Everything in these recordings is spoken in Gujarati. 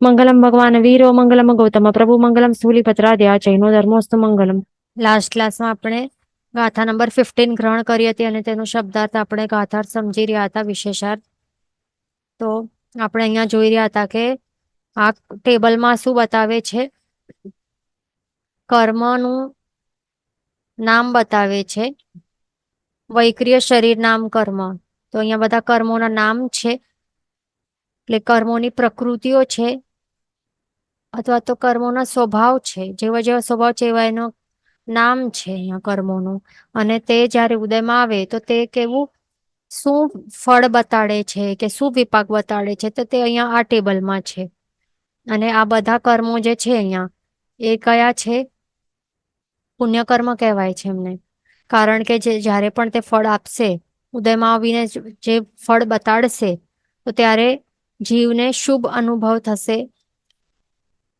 મંગલમ ભગવાન વીરો મંગલમ ગૌતમ પ્રભુ મંગલમ સ્થૂલીપત્રાદ્યા જૈનો ધર્મોસ્તુ મંગલમ. લાસ્ટ ક્લાસમાં આપણે ગાથા નંબર 15 ગ્રહણ કરી હતી અને તેનો શબ્દાર્થ આપણે ગાથાર્થ સમજી રહ્યા હતા, વિશેષાર્થ. તો આપણે અહીંયા જોઈ રહ્યા હતા કે આ ટેબલમાં શું બતાવે છે, કર્મનું નામ બતાવે છે, વૈક્રિય શરીર નામ કર્મ. તો અહીંયા બધા કર્મોના નામ છે, એટલે કર્મોની પ્રકૃતિઓ છે અથવા તો કર્મોના સ્વભાવ છે. જેવા જેવા સ્વભાવ છે એવા એનો નામ છે અહીંયા કર્મોનું. અને તે જ્યારે ઉદયમાં આવે તો તે કેવું, શું ફળ બતાડે છે કે શું વિપાક બતાડે છે, તો તે અહીંયા આ ટેબલમાં છે. અને આ બધા કર્મો જે છે અહીંયા એ કયા છે? પુણ્યકર્મ કહેવાય છે એમને. કારણ કે જ્યારે પણ તે ફળ આપશે, ઉદયમાં આવીને જે ફળ બતાડશે, તો ત્યારે જીવને શુભ અનુભવ થશે.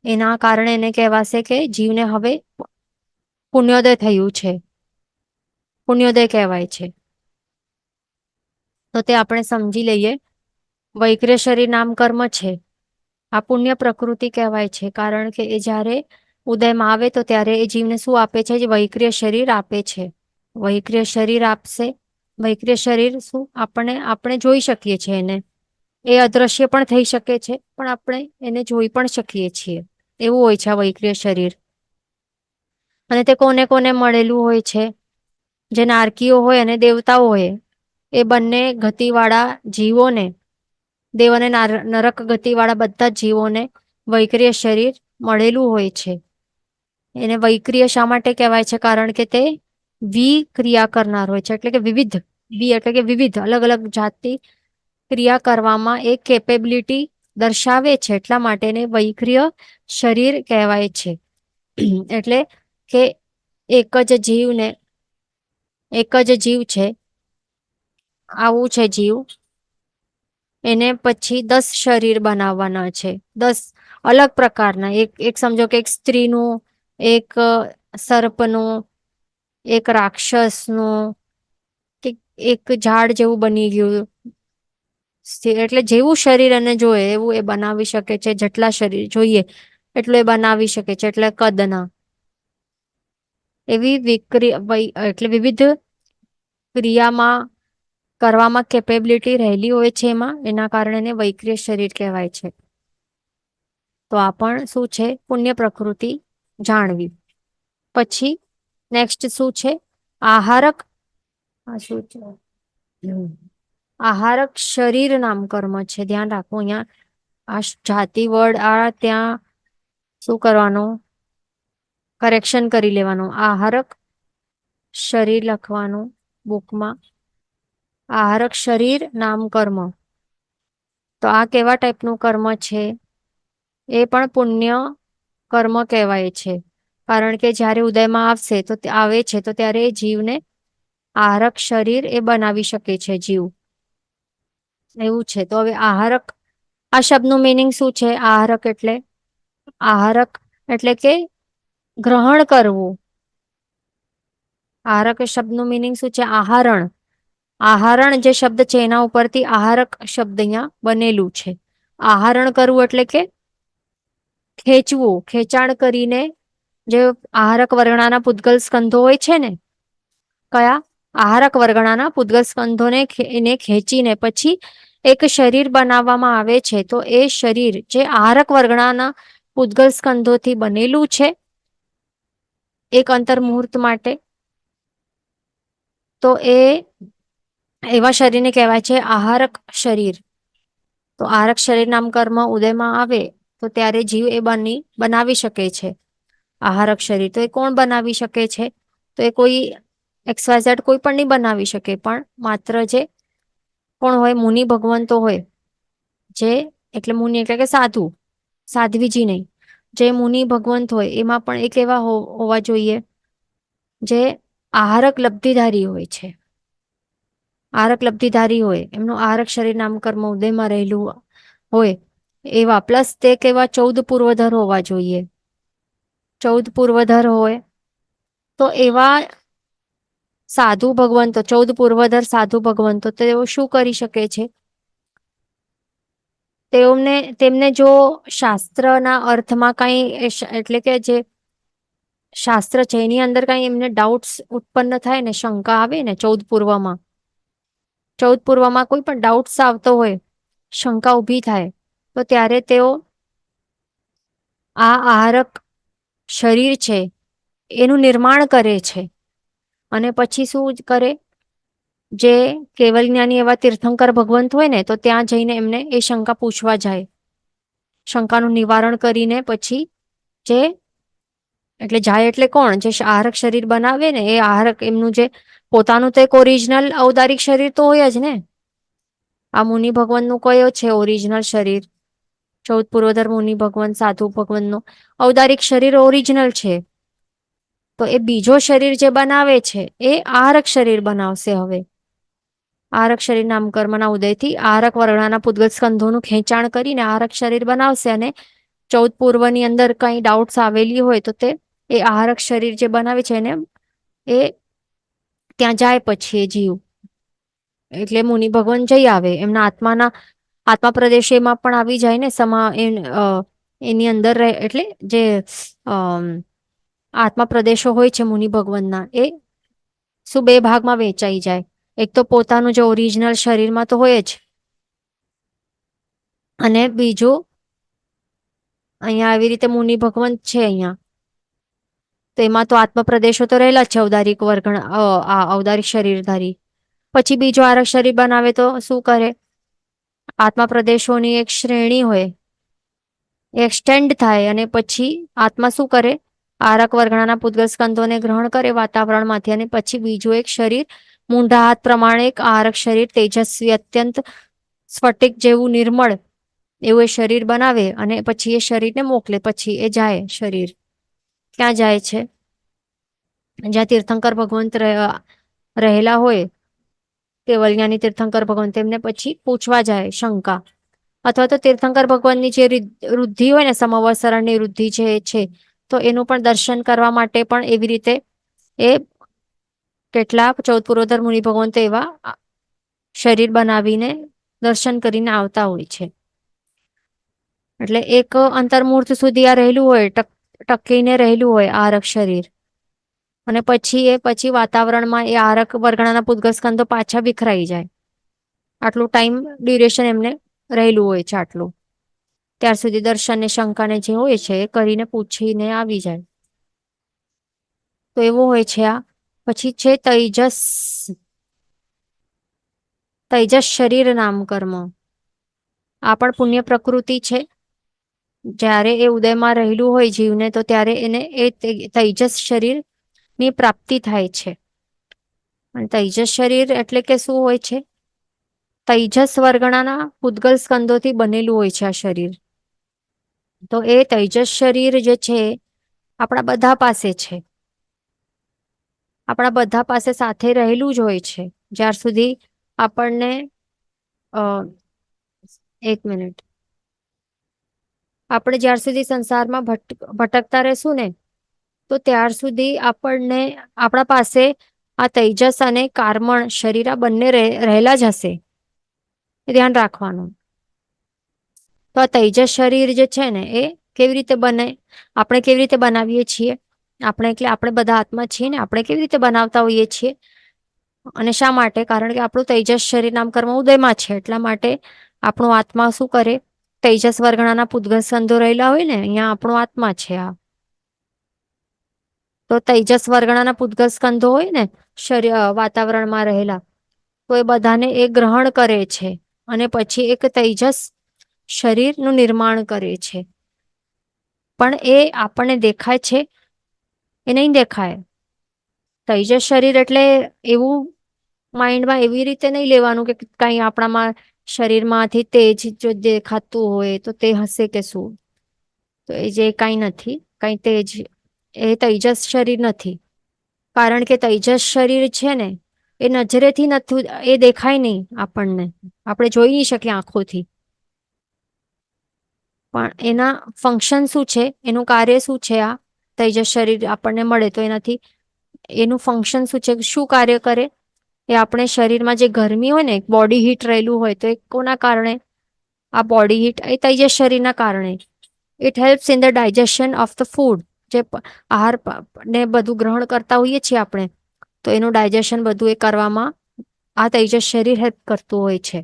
એના કારણે એને કહેવાશે કે જીવને હવે પુણ્યોદય થયું છે, પુણ્યોદય કહેવાય છે. તો તે આપણે સમજી લઈએ. વૈક્રિય શરીર નામ કર્મ છે, આ પુણ્ય પ્રકૃતિ કહેવાય છે. કારણ કે એ જ્યારે ઉદયમાં આવે તો ત્યારે એ જીવને શું આપે છે? જે વૈક્રિય શરીર આપે છે. વૈક્રિય શરીર આપશે. વૈક્રિય શરીર શું આપણે જોઈ શકીએ છીએ એને. એ અદ્રશ્ય પણ થઈ શકે છે, પણ આપણે એને જોઈ પણ શકીએ છીએ. એવું હોય છે આ વૈક્રિય શરીર. અને તે કોને કોને મળેલું હોય છે? જે નારકીઓ હોય અને દેવતાઓ હોય, એ બંને ગતિવાળા જીવોને, દેવ અને નરક ગતિવાળા બધા જીવોને વૈક્રિય શરીર મળેલું હોય છે. એને વૈક્રિય શા માટે કહેવાય છે? કારણ કે તે વિક્રિયા કરનાર હોય છે, એટલે કે વિવિધ. એટલે કે વિવિધ અલગ અલગ જાતિ ક્રિયા કરવામાં એક કેપેબિલિટી દર્શાવે છે, એટલા માટે એને વૈક્રિય શરીર કહેવાય છે. એટલે કે એક જ જીવ છે, આવું છે જીવ, એને પછી 10 શરીર બનાવવાના છે. 10 અલગ પ્રકારના. એક સમજો કે એક સ્ત્રીનું, એક સર્પનું, એક રાક્ષસનું, કે એક ઝાડ જેવું બની ગયું. એટલે જેવું શરીર એને જોઈએ એવું એ બનાવી શકે છે. જેટલા શરીર જોઈએ એટલું એ બનાવી શકે છે, એટલે કદના. એવી એટલે વિવિધ ક્રિયામાં કરવામાં કેપેબિલિટી રહેલી હોય છે એમાં. એના કારણે એને વૈક્રિય શરીર કહેવાય છે. તો આ પણ શું છે? પુણ્ય પ્રકૃતિ જાણવી. પછી નેક્સ્ટ શું છે? આહારક. આ શું છે? આહારક શરીર નામ કર્મ છે. ધ્યાન રાખો અહીંયા આ જાતિ વર્ડ ત્યાં શું કરવાનું? કરેક્શન કરી લેવાનું. આહારક શરીર લખવાનું બુકમાં. આહારક શરીર નામ કર્મ. તો આ કેવા ટાઈપનું કર્મ છે? એ પણ પુણ્ય કર્મ કહેવાય છે. કારણ કે જ્યારે ઉદયમાં આવે છે તો ત્યારે જીવને આહારક શરીર એ બનાવી શકે છે જીવ. એવું છે. તો હવે આહારક, આ શબ્દનું મિનિંગ શું છે? આહારક એટલે કે ગ્રહણ કરવું. આહારક શબ્દનું મિનિંગ શું છે? આહારણ. આહારણ જે શબ્દ છે એના ઉપરથી આહારક શબ્દ અહીંયા બનેલું છે. આહારણ કરવું એટલે કે ખેંચવું, ખેંચાણ કરીને. જે આહારક વર્ગણાના પૂદગલ સ્કંધો હોય છે ને, કયા? આહારક વર્ગણાના પૂદગલ સ્કંધોને એને ખેંચીને પછી એક શરીર બનાવવામાં આવે છે. તો એ શરીર જે આહારક વર્ગણાના પૂદગલ સ્કંધોથી બનેલું છે એક અંતર મુહૂર્ત માટે, તો એવા શરીરને કહેવાય છે આહારક શરીર. તો આહારક શરીર નામ કર્મ ઉદયમાં આવે તો ત્યારે જીવ એ બનાવી શકે છે આહારક શરીર. તો એ કોણ બનાવી શકે છે? તો એ કોઈ XYZ કોઈ પણ નહીં બનાવી શકે, પણ માત્ર જે કોણ હોય? મુનિ ભગવંતો હોય. એટલે મુનિ એટલે કે સાધુ, સાધ્વીજી નહીં. જે મુનિ ભગવંત હોય એમાં પણ એક એવા હોવા જોઈએ જે આહારક લબ્ધિધારી હોય છે. આહારક લબ્ધિધારી હોય, એમનું આહારક શરીર નામ કર્મ ઉદયમાં રહેલું હોય એવા. પ્લસ તે કેવા 14 પૂર્વધર હોવા જોઈએ. 14 પૂર્વધર હોય તો એવા સાધુ ભગવંતો, 14 પૂર્વધર સાધુ ભગવંતો, તેઓ શું કરી શકે છે? તેમને જો શાસ્ત્રના અર્થમાં કઈ એટલે કે જે શાસ્ત્ર છે એની અંદર કઈ એમને ડાઉટ્સ ઉત્પન્ન થાય ને, શંકા આવે ને, 14 પૂર્વમાં કોઈ પણ ડાઉટ્સ આવતો હોય, શંકા ઊભી થાય, તો ત્યારે તેઓ આ આહારક શરીર છે એનું નિર્માણ કરે છે. અને પછી શું કરે, જે કેવલ જ્ઞાની એવા તીર્થંકર ભગવંત હોય ને, તો ત્યાં જઈને એમને એ શંકા પૂછવા જાય. શંકાનું નિવારણ કરીને પછી જે એટલે જાય એટલે કોણ, જે આહારક શરીર બનાવે ને, એ આહારક એમનું જે પોતાનું તો એક ઓરિજિનલ ઔદારિક શરીર તો હોય જ ને. આ મુનિ ભગવાનનું કયો છે ઓરિજિનલ શરીર? 14 પૂર્વધર મુનિ ભગવાન સાધુ ભગવાનનું ઔદારિક શરીર ઓરિજિનલ છે. તો એ બીજો શરીર જે બનાવે છે એ આહારક શરીર બનાવશે. હવે આહારક શરીર નામકર્મના ઉદયથી આહારક વર્ણાના પૂતગલ સ્કંધોનું ખેંચાણ કરીને આહારક શરીર બનાવશે. અને 14 પૂર્વની અંદર કઈ ડાઉટ્સ આવેલી હોય તો તે એ આહારક શરીર જે બનાવે છે એને એ ત્યાં જાય પછી એ જીવ એટલે મુનિ ભગવાન જઈ આવે, એમના આત્મા પ્રદેશ એમાં પણ આવી જાય ને, એની અંદર એટલે જે આત્મા પ્રદેશો હોય છે મુનિ ભગવાનના, એ શું બે ભાગમાં વેચાઈ જાય. એક તો પોતાનું જે ઓરિજિનલ શરીરમાં તો હોય જ, અને બીજું અહીંયા આવી રીતે મુનિ ભગવાન છે અહીંયા, તો એમાં તો આત્મ પ્રદેશો તો રહેલા જ છે ઔદારિક વર્ગણ ઔદારિક શરીરધારી. પછી બીજો આહારક શરીર બનાવે તો શું કરે, આત્મા પ્રદેશોની એક શ્રેણી હોય, એક્સટેન્ડ થાય, અને પછી આત્મા શું કરે, આહારક વર્ગણાના પૂતગલ સ્કંદોને ગ્રહણ કરે વાતાવરણમાંથી, અને પછી બીજું એક શરીર મૂંઢા હાથ પ્રમાણે એક આહારક શરીર તેજસ્વી, અત્યંત સ્ફટિક જેવું નિર્મળ એવું એ શરીર બનાવે, અને પછી એ શરીરને મોકલે. પછી એ જાય શરીર ક્યાં જાય છે, જ્યાં તીર્થંકર ભગવંત રહેલા હોય, કેવલ જ્ઞાની તીર્થંકર ભગવંત, તેમને પછી પૂછવા જાય શંકા. અથવા તો તીર્થંકર ભગવાનની જે વૃદ્ધિ હોય ને, સમવસરણની વૃદ્ધિ છે, તો એનું પણ દર્શન કરવા માટે પણ એવી રીતે એ કેટલાક 14 પૂર્વધર મુનિ ભગવંતો એવા શરીર બનાવીને દર્શન કરીને આવતા હોય છે. એટલે એક અંતર્મુહૂર્ત સુધી આ રહેલું હોય, ટકીને રહેલું હોય આહારક શરીર, અને પછી વાતાવરણમાં એ આહારક વર્ગણાના પૂતગલ સ્કંદો પાછા વિખરાઈ જાય. આટલું ટાઈમ ડ્યુરેશન એમને રહેલું હોય છે આટલું. ત્યાર સુધી દર્શન ને શંકાને જે હોય છે એ કરીને પૂછીને આવી જાય. તો એવું હોય છે આ. પછી છે તૈજસ શરીર નામ કર્મ. આ પણ પુણ્ય પ્રકૃતિ છે. જ્યારે એ ઉદયમાં રહેલું હોય જીવને, તો ત્યારે એને એ તૈજસ શરીર ની પ્રાપ્તિ થાય છે. અને તૈજસ શરીર એટલે કે શું હોય છે, તૈજસ વર્ગણાના પૂતગલ સ્કંદોથી બનેલું હોય છે આ શરીર. તો એ તૈજસ શરીર જે છે આપણા બધા પાસે છે, આપણા બધા પાસે સાથે રહેલું જ હોય છે. જ્યાર સુધી આપણને 1 મિનિટ, આપણે જ્યાર સુધી સંસારમાં ભટકતા રહેશું ને, તો ત્યાર સુધી આપણને આપણા પાસે આ તૈજસ અને કાર્મણ શરીર આ બંને રહેલા જ હશે. એ ધ્યાન રાખવાનું. તો આ તૈજસ શરીર જે છે ને એ કેવી રીતે બને, આપણે કેવી રીતે બનાવીએ છીએ, આપણે બધા આત્મા છીએ ને, આપણે કેવી રીતે બનાવતા હોઈએ છીએ, અને શા માટે? કારણ કે આપણું તૈજસ શરીર નામ કર્મ ઉદયમાં છે, એટલા માટે આપણું આત્મા શું કરે, તૈજસ વર્ગણાના પૂતગલ સ્કંદો રહેલા હોય ને, અહીંયા આપણું આત્મા છે આ. તો તૈજસ વર્ગણાના પૂતગલ સ્કંદો હોય ને વાતાવરણમાં રહેલા, તો એ બધાને એ ગ્રહણ કરે છે, અને પછી એક તૈજસ શરીરનું નિર્માણ કરે છે. પણ એ આપણને દેખાય છે એ નહીં દેખાય. તૈજસ શરીર એટલે એવું માઇન્ડમાં એવી રીતે નહીં લેવાનું કે કઈ આપણામાં શરીરમાંથી તેજ જો દેખાતું હોય તો તે હશે કે શું. તો એ જે કઈ નથી, કઈ તેજ એ તૈજસ શરીર નથી. કારણ કે તૈજસ શરીર છે ને એ નજરેથી નથી, એ દેખાય નહીં આપણને, આપણે જોઈ નહીં શકીએ આંખોથી. પણ એના ફંક્શન શું છે, એનું કાર્ય શું છે, આ તૈજસ શરીર આપણને મળે તો એનાથી એનું ફંક્શન શું છે, શું કાર્ય કરે, એ આપણે શરીરમાં જે ગરમી હોય ને, બોડી હીટ રહેલું હોય, તો એ કોના કારણે, આ બોડી હીટ એ તેજસ શરીરના કારણે. It helps in the digestion of the food. જે આહાર ને બધું ગ્રહણ કરતા હોઈએ છીએ આપણે, તો એનું ડાયજેશન બધું એ કરવામાં આ તેજસ શરીર હેલ્પ કરતું હોય છે.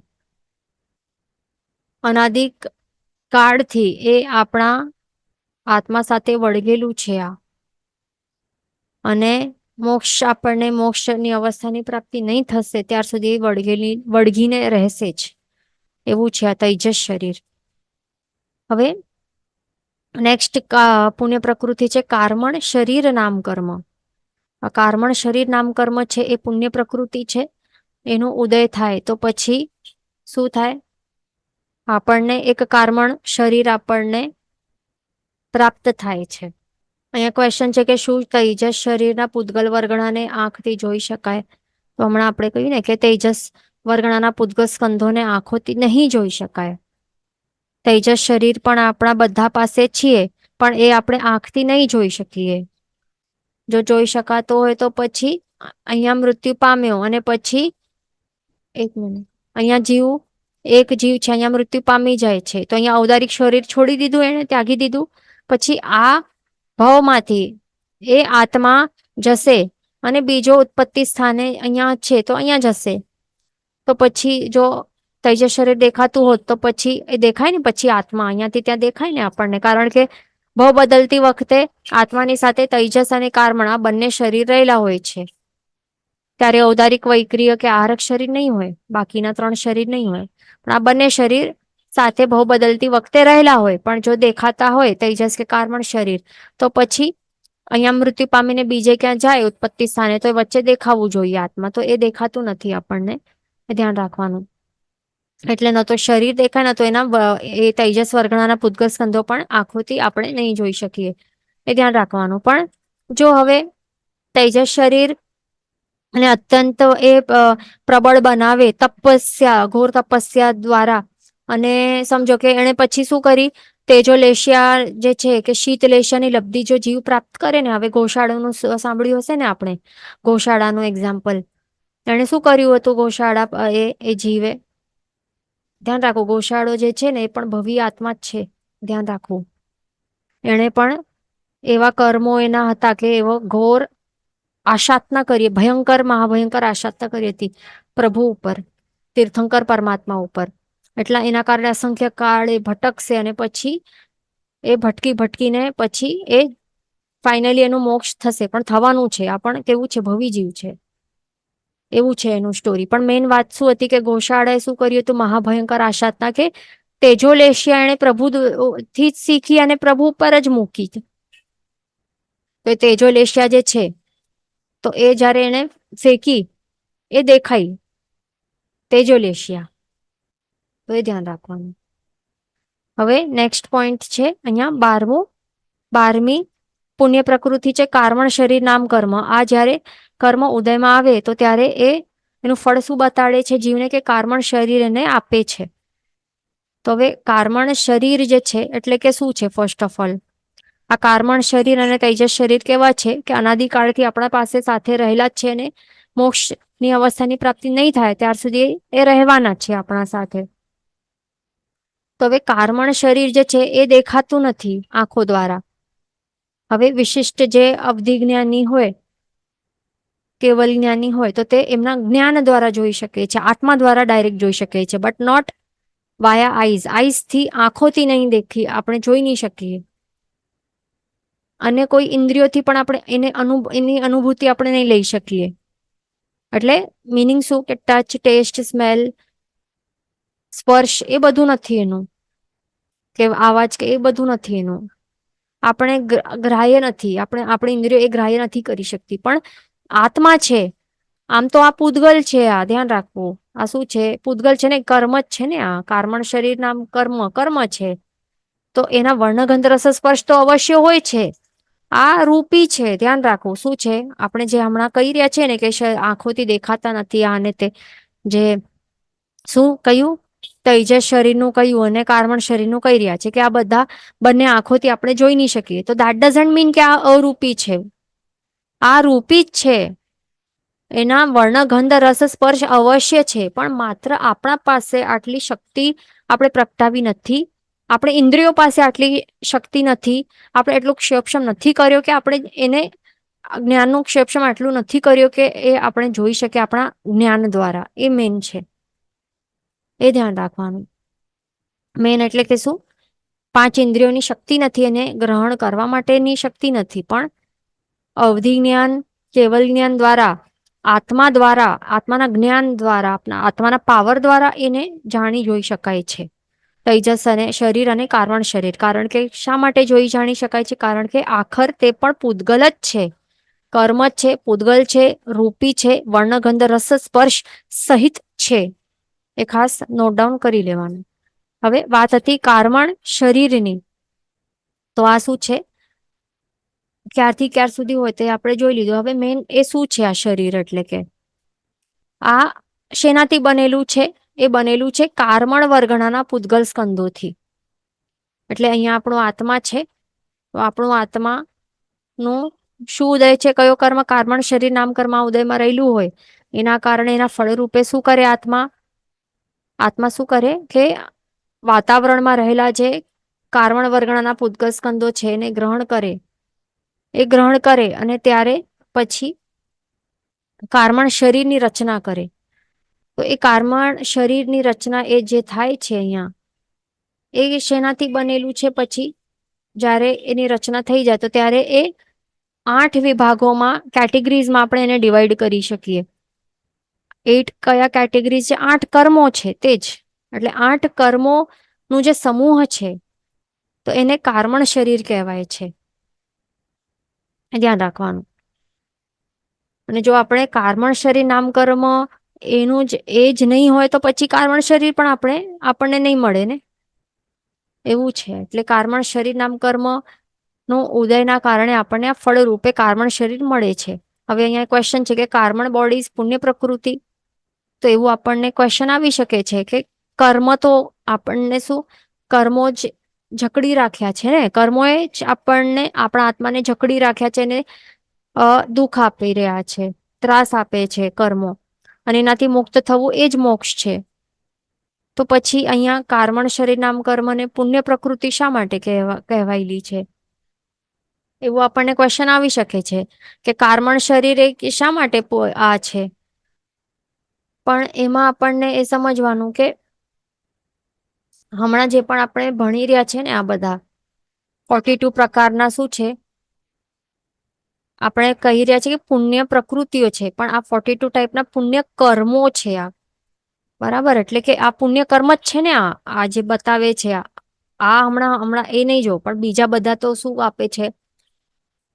અનાદિ કાળથી એ આપણા આત્મા સાથે વળગેલું છે આ. અને આપણને મોક્ષની અવસ્થાની પ્રાપ્તિ નહીં થશે ત્યાર સુધી વળગીને રહેશે જ. એવું છે આ તેજસ શરીર. હવે નેક્સ્ટ પુણ્ય પ્રકૃતિ છે કર્મણ શરીર નામ કર્મ. આ કર્મણ શરીર નામ કર્મ છે એ પુણ્ય પ્રકૃતિ છે. એનો ઉદય થાય તો પછી શું થાય? આપણને એક કર્મણ શરીર આપણને પ્રાપ્ત થાય છે. અહીંયા ક્વેશ્ચન છે કે શું તેજસ શરીરના પૂતગલ વર્ગણાને આંખથી જોઈ શકાય? તો હમણાં આપણે કહ્યું ને કે તેજસ વર્ગણાના પૂતગલ સ્કંધોને આંખોથી નહીં જોઈ શકાય. તેજસ શરીર પણ આપણા બધા પાસે છીએ, પણ એ આપણે આંખથી નહીં જોઈ શકીએ. જો જોઈ શકાતો હોય તો પછી અહીંયા મૃત્યુ પામ્યો અને પછી એક મિનિટ, અહીંયા એક જીવ છે, અહીંયા મૃત્યુ પામી જાય છે, તો અહીંયા ઔદારિક શરીર છોડી દીધું, એને ત્યાગી દીધું. પછી આ ભાવમાંથી એ આત્મા જશે અને બીજો ઉત્પત્તિ સ્થાને અહીંયા છે તો અહીંયા જશે. તો પછી જો તેજસ શરીર દેખાતું હોત તો પછી એ દેખાય ને, પછી આત્મા અહીંયાથી ત્યાં દેખાય ને આપણને, કારણ કે ભાવ બદલતી વખતે આત્માની સાથે તેજસ અને કર્મણ આ બંને શરીર રહેલા હોય છે. ત્યારે ઔદારિક વૈક્રિય કે આહારક શરીર નહીં હોય, બાકીના 3 શરીર નહીં હોય, પણ આ બંને શરીર સાથે ભાવ બદલતી વખતે રહેલા હોય. પણ જો દેખાતા હોય તેજસ કે કર્મણ શરીર, તો પછી અહીંયા મૃત્યુ પામીને બીજે ક્યાં જાય ઉત્પત્તિ સ્થાને, તો વચ્ચે દેખાવું જોઈએ આત્મા. તો એ દેખાતું નથી આપણને, એ ધ્યાન રાખવાનું. એટલે ન તો શરીર દેખાય, ન તો એના એ તેજસ વર્ગણાના પૂતગલ સ્કંધો પણ આંખોથી આપણે નહીં જોઈ શકીએ, એ ધ્યાન રાખવાનું. પણ જો હવે તેજસ શરીર અને અત્યંત એ પ્રબળ બનાવે તપસ્યા, ઘોર તપસ્યા દ્વારા, અને સમજો કે એને પછી શું કરી, તેજોલેશિયા જે છે કે શીતલેશિયાની લબ્ધિ જો જીવ પ્રાપ્ત કરે ને, હવે ગૌશાળાનું સાંભળ્યું હશે ને આપણે, ગૌશાળાનું એક્ઝામ્પલ. એને શું કર્યું હતું ગૌશાળા એ જીવે? ધ્યાન રાખો, ગૌશાળો જે છે ને એ પણ ભવ્ય આત્મા જ છે, ધ્યાન રાખવું. એને પણ એવા કર્મો એના હતા કે એવો ઘોર આશાતના કરીએ, ભયંકર મહાભયંકર આશાતના કરી હતી પ્રભુ ઉપર, તીર્થંકર પરમાત્મા ઉપર. એટલા એના કારણે અસંખ્ય કાળ એ ભટકશે અને પછી એ ભટકીને પછી એ ફાઇનલી એનું મોક્ષ થશે. પણ થવાનું છે, આ પણ કેવું છે, ભવી જીવ છે, એવું છે એનું સ્ટોરી. પણ મેઇન વાત શું હતી કે ગૌશાળાએ શું કર્યું હતું, મહાભયંકર આશાતના કે તેજોલેશિયા એને પ્રભુ થી જ શીખી અને પ્રભુ ઉપર જ મૂકી. તો તેજોલેશિયા જે છે, તો એ જ્યારે એને ફેંકી એ દેખાઈ તેજોલેશિયા, તો એ ધ્યાન રાખવાનું. હવે નેક્સ્ટ પોઈન્ટ છે અહીંયા 12મી પુણ્ય પ્રકૃતિ છે કર્મણ શરીર નામ કર્મ. આ જ્યારે કર્મ ઉદયમાં આવે તો ત્યારે એનું ફળ શું બતાડે છે જીવને, કે કર્મણ શરીર એને આપે છે. તો હવે કર્મણ શરીર જે છે એટલે કે શું છે? ફર્સ્ટ ઓફ ઓલ, આ કર્મણ શરીર અને તેજસ શરીર કેવા છે કે અનાદિકાળથી આપણા પાસે સાથે રહેલા જ છે, અને મોક્ષની અવસ્થાની પ્રાપ્તિ નહીં થાય ત્યાર સુધી એ રહેવાના છે આપણા સાથે. તો હવે કર્મણ શરીર જે છે એ દેખાતું નથી આંખો દ્વારા. હવે વિશિષ્ટ જે અવધિ જ્ઞાની હોય, કેવલ જ્ઞાની હોય, તો તે એમના જ્ઞાન દ્વારા જોઈ શકે છે, આત્મા દ્વારા ડાયરેક્ટ જોઈ શકે છે, બટ નોટ વાયા આઈઝ થી, આંખોથી નહીં દેખી, આપણે જોઈ નહીં શકીએ. અને કોઈ ઇન્દ્રિયોથી પણ આપણે એની અનુભૂતિ આપણે નહીં લઈ શકીએ. એટલે મિનિંગ શું કે ટચ, ટેસ્ટ, સ્મેલ, સ્પર્શ એ બધું નથી એનું, કે આવાજ કે એ બધું નથી એનું, આપણે ગ્રાહ્ય નથી, આપણી ઇન્દ્રિયો એ ગ્રાહ્ય નથી કરી શકતી. પણ આત્મા છે. આમ તો આ પૂતગલ છે, આ ધ્યાન રાખવું. આ શું છે? પૂતગલ છે ને, કર્મ જ છે ને. આ કર્મણ શરીર નામ કર્મ છે. તો એના વર્ણગંધ રસ સ્પર્શ તો અવશ્ય હોય છે. આ રૂપી છે, ધ્યાન રાખવું. શું છે આપણે જે હમણાં કહી રહ્યા છે ને કે આંખોથી દેખાતા નથી, આને તે જે શું કહ્યું, તેજસ શરીરનું કહ્યું અને કર્મણ શરીરનું કહી રહ્યા છે કે આ બધા બંને આંખોથી આપણે જોઈ નહીં શકીએ. તો દેટ ડઝન્ટ મીન કે આ અરૂપી છે, આ રૂપી જ છે. એના વર્ણગંધ રસ સ્પર્શ અવશ્ય છે, પણ માત્ર આપણા પાસે આટલી શક્તિ આપણે પ્રગટાવી નથી, આપણે ઇન્દ્રિયો પાસે આટલી શક્તિ નથી, આપણે એટલો ક્ષેપક્ષમ નથી કર્યો કે આપણે એને જ્ઞાનનું ક્ષેપક્ષમ આટલું નથી કર્યો કે એ આપણે જોઈ શકીએ આપણા જ્ઞાન દ્વારા. એ મેન છે, એ ધ્યાન રાખવાનું. મેન એટલે કે શું, પાંચ ઇન્દ્રિયોની શક્તિ નથી, એને ગ્રહણ કરવા માટેની શક્તિ નથી, પણ અવધિ જ્ઞાન, કેવલ જ્ઞાન દ્વારા, આત્મા દ્વારા, આત્માના જ્ઞાન દ્વારા, આપણા આત્માના પાવર દ્વારા એને જાણી જોઈ શકાય છે. તૈજસ અને શરીર અને કારણ શરીર. કારણ કે શા માટે જોઈ જાણી શકાય છે? કારણ કે આખર તે પણ પૂતગલ જ છે, કર્મ જ છે, પૂતગલ છે, રૂપી છે, વર્ણગંધ રસ સ્પર્શ સહિત છે. એ ખાસ નોટ ડાઉન કરી લેવાનું. હવે વાત હતી કારણ શરીરની, તો આ શું છે, ક્યારથી ક્યાર સુધી હોય તે આપણે જોઈ લીધું. હવે મેન એ શું છે આ શરીર? એટલે કે આ શેનાથી બનેલું છે? એ બનેલું છે કાર્મણ વર્ગણાના પૂતગલ સ્કંદોથી. એટલે અહીંયા આપણો આત્મા છે, તો આપણું આત્માનું શું ઉદય છે? કયો કર્મ? કાર્મણ શરીર નામ કર્મ ઉદયમાં રહેલું હોય એના કારણે એના ફળરૂપે શું કરે આત્મા? આત્મા શું કરે કે વાતાવરણમાં રહેલા જે કાર્મણ વર્ગણાના પૂતગલ સ્કંદો છે એને ગ્રહણ કરે. એ ગ્રહણ કરે અને ત્યારે પછી કાર્મણ શરીરની રચના કરે. તો એ કાર્મણ શરીરની રચના એ જે થાય છે અહીંયા, એ શેનાથી બનેલું છે? પછી જ્યારે એની રચના થઈ જાય તો ત્યારે એ 8 વિભાગોમાં, કેટેગરીઝમાં આપણે એને ડિવાઈડ કરી શકીએ. 8 કયા કેટેગરી છે? 8 કર્મો છે તે જ. એટલે 8 કર્મોનું જે સમૂહ છે તો એને કાર્મણ શરીર કહેવાય છે. ધ્યાન રાખવાનું. અને જો આપણે કાર્મણ શરીર નામ કર્મ એનું જ એ જ નહીં હોય તો પછી કાર્મણ શરીર પણ આપણને નહીં મળે ને, એવું છે. એટલે કાર્મણ શરીર નામ કર્મ નો ઉદયના કારણે આપણને આ ફળ રૂપે કાર્મણ શરીર મળે છે. હવે અહીંયા ક્વેશ્ચન છે કે કાર્મણ બોડીઝ પુણ્ય પ્રકૃતિ. તો એવું આપણને ક્વેશ્ચન આવી શકે છે કે કર્મ તો આપણને શું, કર્મો જ જકડી રાખ્યા છે ને, કર્મોએ જ આપણને, આપણા આત્માને જકડી રાખ્યા છે ને દુઃખ આપી રહ્યા છે, ત્રાસ આપે છે કર્મો, અને એનાથી મુક્ત થવું એ જ મોક્ષ છે. તો પછી અહીંયા કાર્મણ શરીર નામ કર્મને પુણ્ય પ્રકૃતિ શા માટે કહેવાયેલી છે? એવું આપણને ક્વેશ્ચન આવી શકે છે કે કાર્મણ શરીર એ શા માટે આ છે? પણ એમાં આપણને એ સમજવાનું કે હમણાં જે પણ આપણે ભણી રહ્યા છે ને આ બધા 42 પ્રકારના શું છે, આપણે કહી રહ્યા છીએ કે પુણ્ય પ્રકૃતિઓ છે, પણ આ 42 ટાઈપના પુણ્ય કર્મો છે આ. બરાબર? એટલે કે આ પુણ્ય કર્મ જ છે ને, આ જે બતાવે છે આ હમણાં એ નહીં જો, પણ બીજા બધા તો શું આપે છે?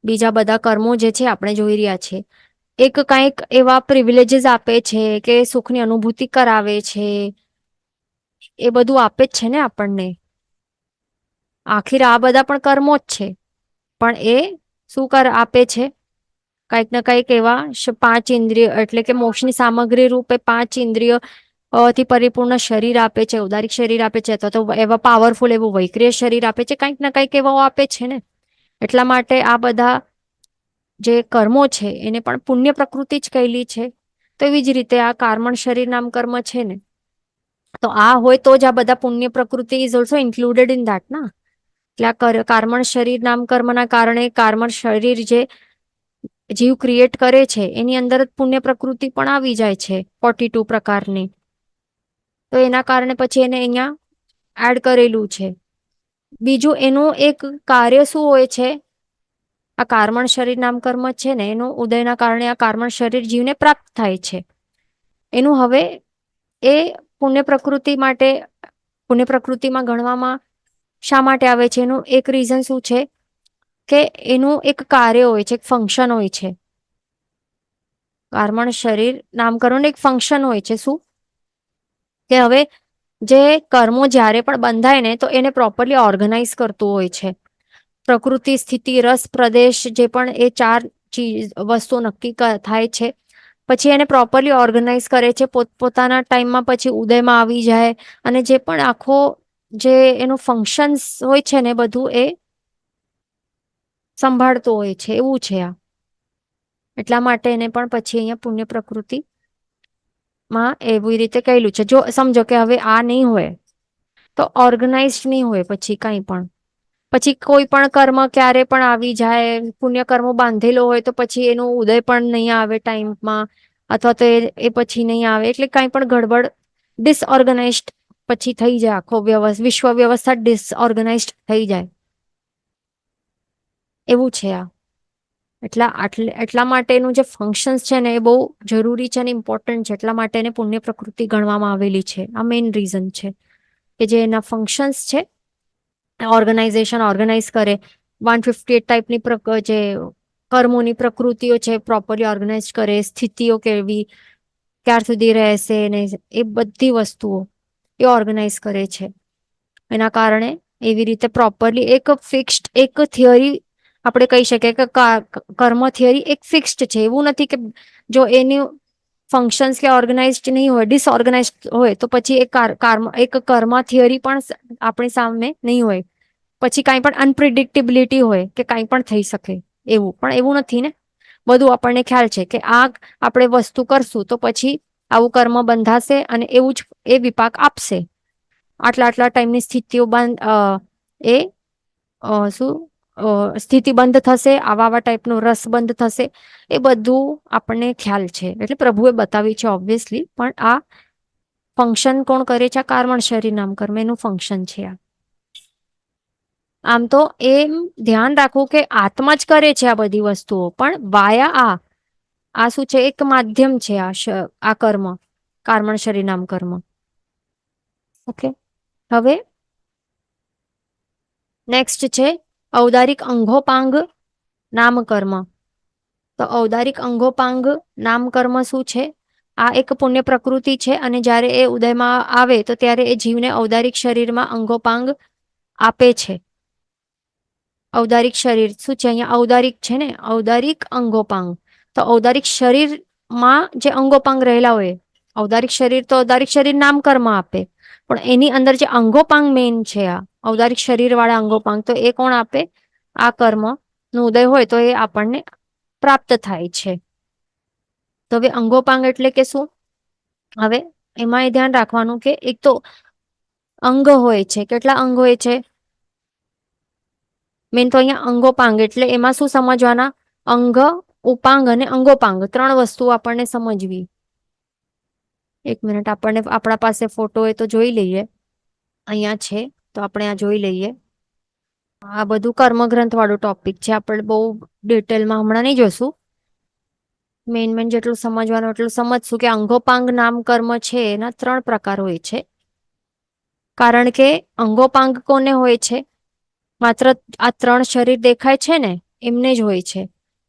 બીજા બધા કર્મો જે છે આપણે જોઈ રહ્યા છે, એક કંઈક એવા પ્રિવિલેજીસ આપે છે કે સુખની અનુભૂતિ કરાવે છે, એ બધું આપે જ છે ને આપણને. આખીર આ બધા પણ કર્મો જ છે, પણ એ શું આપે છે? કંઈક ને કંઈક એવા 5 ઇન્દ્રિય, એટલે કે મોક્ષની સામગ્રી રૂપે 5 ઇન્દ્રિય થી પરિપૂર્ણ શરીર આપે છે, ઉદારિક શરીર આપે છે, અથવા તો એવા પાવરફુલ એવું વૈક્રિય શરીર આપે છે, કંઈક ને કંઈક એવા આપે છે ને. એટલા માટે આ બધા જે કર્મો છે એને પણ પુણ્ય પ્રકૃતિ જ કહેલી છે. તો એવી જ રીતે આ કાર્મણ શરીર નામ કર્મ છે ને, તો આ હોય તો જ આ બધા પુણ્ય પ્રકૃતિ is also included in that ના. એટલે આ કાર્મણ શરીર નામ કર્મના કારણે કાર્મણ શરીર જે જીવ ક્રિએટ કરે છે એની અંદર જ પુણ્ય પ્રકૃતિ પણ આવી જાય છે 42 પ્રકારની. તો એના કારણે પછી એને અહીંયા એડ કરેલું છે. બીજું એનું એક કાર્ય શું હોય છે? આ કાર્મણ શરીર નામ કર્મ છે ને એનું ઉદયના કારણે આ કાર્મણ શરીર જીવને પ્રાપ્ત થાય છે. એનું હવે એ પુણ્ય પ્રકૃતિ માટે, પુણ્ય પ્રકૃતિમાં ગણવામાં શા માટે આવે છે? એનું એક રીઝન શું છે કે એનું એક કાર્ય હોય છે, એક ફંક્શન હોય છે. કાર્મણ શરીર નામકરણ એક ફંક્શન હોય છે. શું? કે હવે જે કર્મો જ્યારે પણ બંધાય ને તો એને પ્રોપરલી ઓર્ગેનાઇઝ કરતું હોય છે. પ્રકૃતિ, સ્થિતિ, રસ, પ્રદેશ, જે પણ એ 4 વસ્તુઓ નક્કી થાય છે, પછી એને પ્રોપરલી ઓર્ગેનાઇઝ કરે છે, પોતપોતાના ટાઈમમાં પછી ઉદયમાં આવી જાય, અને જે પણ આખો જે એનું ફંક્શન્સ હોય છે ને બધું એ સંભાળતો હોય છે. એવું છે આ. એટલા માટે એને પણ પછી અહીંયા પુણ્ય પ્રકૃતિ માં એવી રીતે કહેલું છે. જો સમજો કે હવે આ નહીં હોય તો ઓર્ગેનાઇઝડ નહીં હોય પછી કાંઈ પણ. પછી કોઈ પણ કર્મ ક્યારે પણ આવી જાય, પુણ્ય કર્મ બાંધેલો હોય તો પછી એનો ઉદય પણ નહીં આવે ટાઈમમાં, અથવા તો એ પછી નહીં આવે, એટલે કાંઈ પણ ગડબડ ડિસઓર્ગેનાઇઝડ પછી થઈ જાય, આખો વિશ્વ વ્યવસ્થા ડિસઓર્ગેનાઇઝડ થઈ જાય એવું છે આ. એટલા માટેનું જે ફંક્શન્સ છે ને એ બહુ જરૂરી છે અને ઇમ્પોર્ટન્ટ છે, એટલા માટે એને પુણ્ય પ્રકૃતિ ગણવામાં આવેલી છે. આ મેઇન રીઝન છે કે જે એના ફંક્શન્સ છે, ઓર્ગેનાઇઝેશન ઓર્ગેનાઇઝ કરે, 158 ટાઈપની જે કર્મોની પ્રકૃતિઓ છે પ્રોપરલી ઓર્ગેનાઇઝ કરે, સ્થિતિઓ કેળવી, ક્યાર સુધી રહેશે ને એ બધી વસ્તુઓ એ ઓર્ગેનાઇઝ કરે છે. એના કારણે એવી રીતે પ્રોપરલી એક ફિક્સ્ડ એક થિયરી આપણે કહી શકીએ કે કર્મ થિયરી એક ફિક્સ્ડ છે. એવું નથી કે જો એની ફંક્શન્સ કે ઓર્ગેનાઇઝડ નહીં હોય, ડિસઓર્ગેનાઇઝડ હોય, તો પછી એક કર્મ થિયરી પણ આપણી સામે નહીં હોય. પછી કાંઈ પણ અનપ્રિડિક્ટેબિલિટી હોય કે કાંઈ પણ થઈ શકે એવું, પણ એવું નથી ને. બધું આપણને ખ્યાલ છે કે આ આપણે વસ્તુ કરશું તો પછી આવું કર્મ બંધાશે અને એવું જ એ વિપાક આપશે. આટલા આટલા ટાઈમની સ્થિતિઓ એ શું સ્થિતિ બંધ થશે, આવા આવા ટાઈપનો રસ બંધ થશે, એ બધું આપણને ખ્યાલ છે. એટલે પ્રભુએ બતાવ્યું છે ઓબ્વિયસલી, પણ આ ફંક્શન કોણ કરે છે? આ કાર્મણ શરીર નામ કર્મ એનું ફંક્શન છે આ. આમ તો એમ ધ્યાન રાખવું કે આત્મા જ કરે છે આ બધી વસ્તુઓ, પણ વાયા આ શું છે? એક માધ્યમ છે આ કર્મ, કાર્મણ શરીર નામ કર્મ. ઓકે, હવે નેક્સ્ટ છે ઔદારિક અંગોપાંગ નામ કર્મ. તો ઔદારિક અંગોપાંગ નામ કર્મ શું છે? આ એક પુણ્ય પ્રકૃતિ છે અને જ્યારે એ ઉદયમાં આવે તો ત્યારે એ જીવને ઔદારિક શરીરમાં અંગોપાંગ આપે છે. ઔદારિક શરીર શું છે? અહીંયા ઔદારિક છે ને, ઔદારિક અંગોપાંગ. તો ઔદારિક શરીરમાં જે અંગોપાંગ રહેલા હોય, ઔદારિક શરીર તો ઔદારિક શરીર નામ કર્મ આપે, પણ એની અંદર જે અંગોપાંગ મેઇન છે, આ ઔદારિક શરીર વાળા અંગોપાંગ, તો એ કોણ આપે? આ કર્મ નું ઉદય હોય તો એ આપણને પ્રાપ્ત થાય છે. તો હવે અંગોપાંગ એટલે કે શું? હવે એમાં એ ધ્યાન રાખવાનું કે એક તો અંગ હોય છે. કેટલા અંગ હોય છે? મેન તો અહીંયા અંગોપાંગ એટલે એમાં શું સમજવાના? અંગ, ઉપાંગ અને અંગોપાંગ, ત્રણ વસ્તુ આપણને સમજવી. એક મિનિટ, આપણને આપણા પાસે ફોટો હોય તો જોઈ લઈએ. અહીંયા છે તો આપણે આ જોઈ લઈએ. આ બધું કર્મગ્રંથ વાળું ટોપિક છે, આપણે બહુ ડિટેલમાં હમણાં નહીં જોશું. મેન જેટલું સમજવાનું એટલું સમજશું કે અંગોપાંગ નામ કર્મ છે એના 3 પ્રકાર હોય છે. કારણ કે અંગોપાંગ કોને હોય છે? માત્ર આ 3 શરીર દેખાય છે ને એમને જ હોય છે.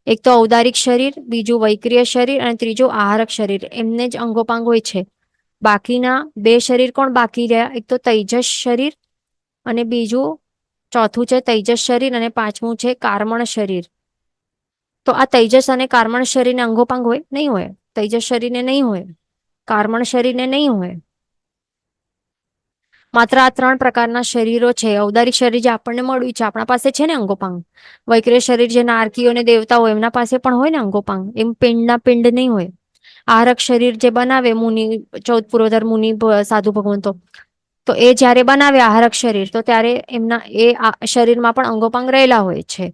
એક તો ઔદારિક શરીર, બીજું વૈક્રિય શરીર અને ત્રીજું આહારક શરીર, એમને જ અંગોપાંગ હોય છે. બાકીના 2 શરીર કોણ બાકી રહ્યા? એક તો તૈજસ શરીર અને બીજું ચોથું છે તૈજસ શરીર અને પાંચમું છે કાર્મણ શરીર. તો આ તૈજસ અને કાર્મણ શરીરને અંગોપાંગ હોય? નહીં હોય. તૈજસ શરીરને નહીં હોય, કાર્મણ શરીરને નહીં હોય. માત્ર આ 3 પ્રકારના શરીરો છે. ઔદારિક શરીર જે આપણને મળ્યું છે, આપણા પાસે છે ને અંગોપાંગ. વૈક્રિય શરીર જે નારકીઓ અને દેવતાઓ એમના પાસે પણ હોય ને અંગોપાંગ, એમ પિંડના પિંડ નહીં હોય. આહારક શરીર જે બનાવે મુનિ, 14 પુરોધર મુનિ, સાધુ ભગવંતો, તો એ જ્યારે બનાવે આહારક શરીર તો ત્યારે એમના એ શરીરમાં પણ અંગોપાંગ રહેલા હોય છે.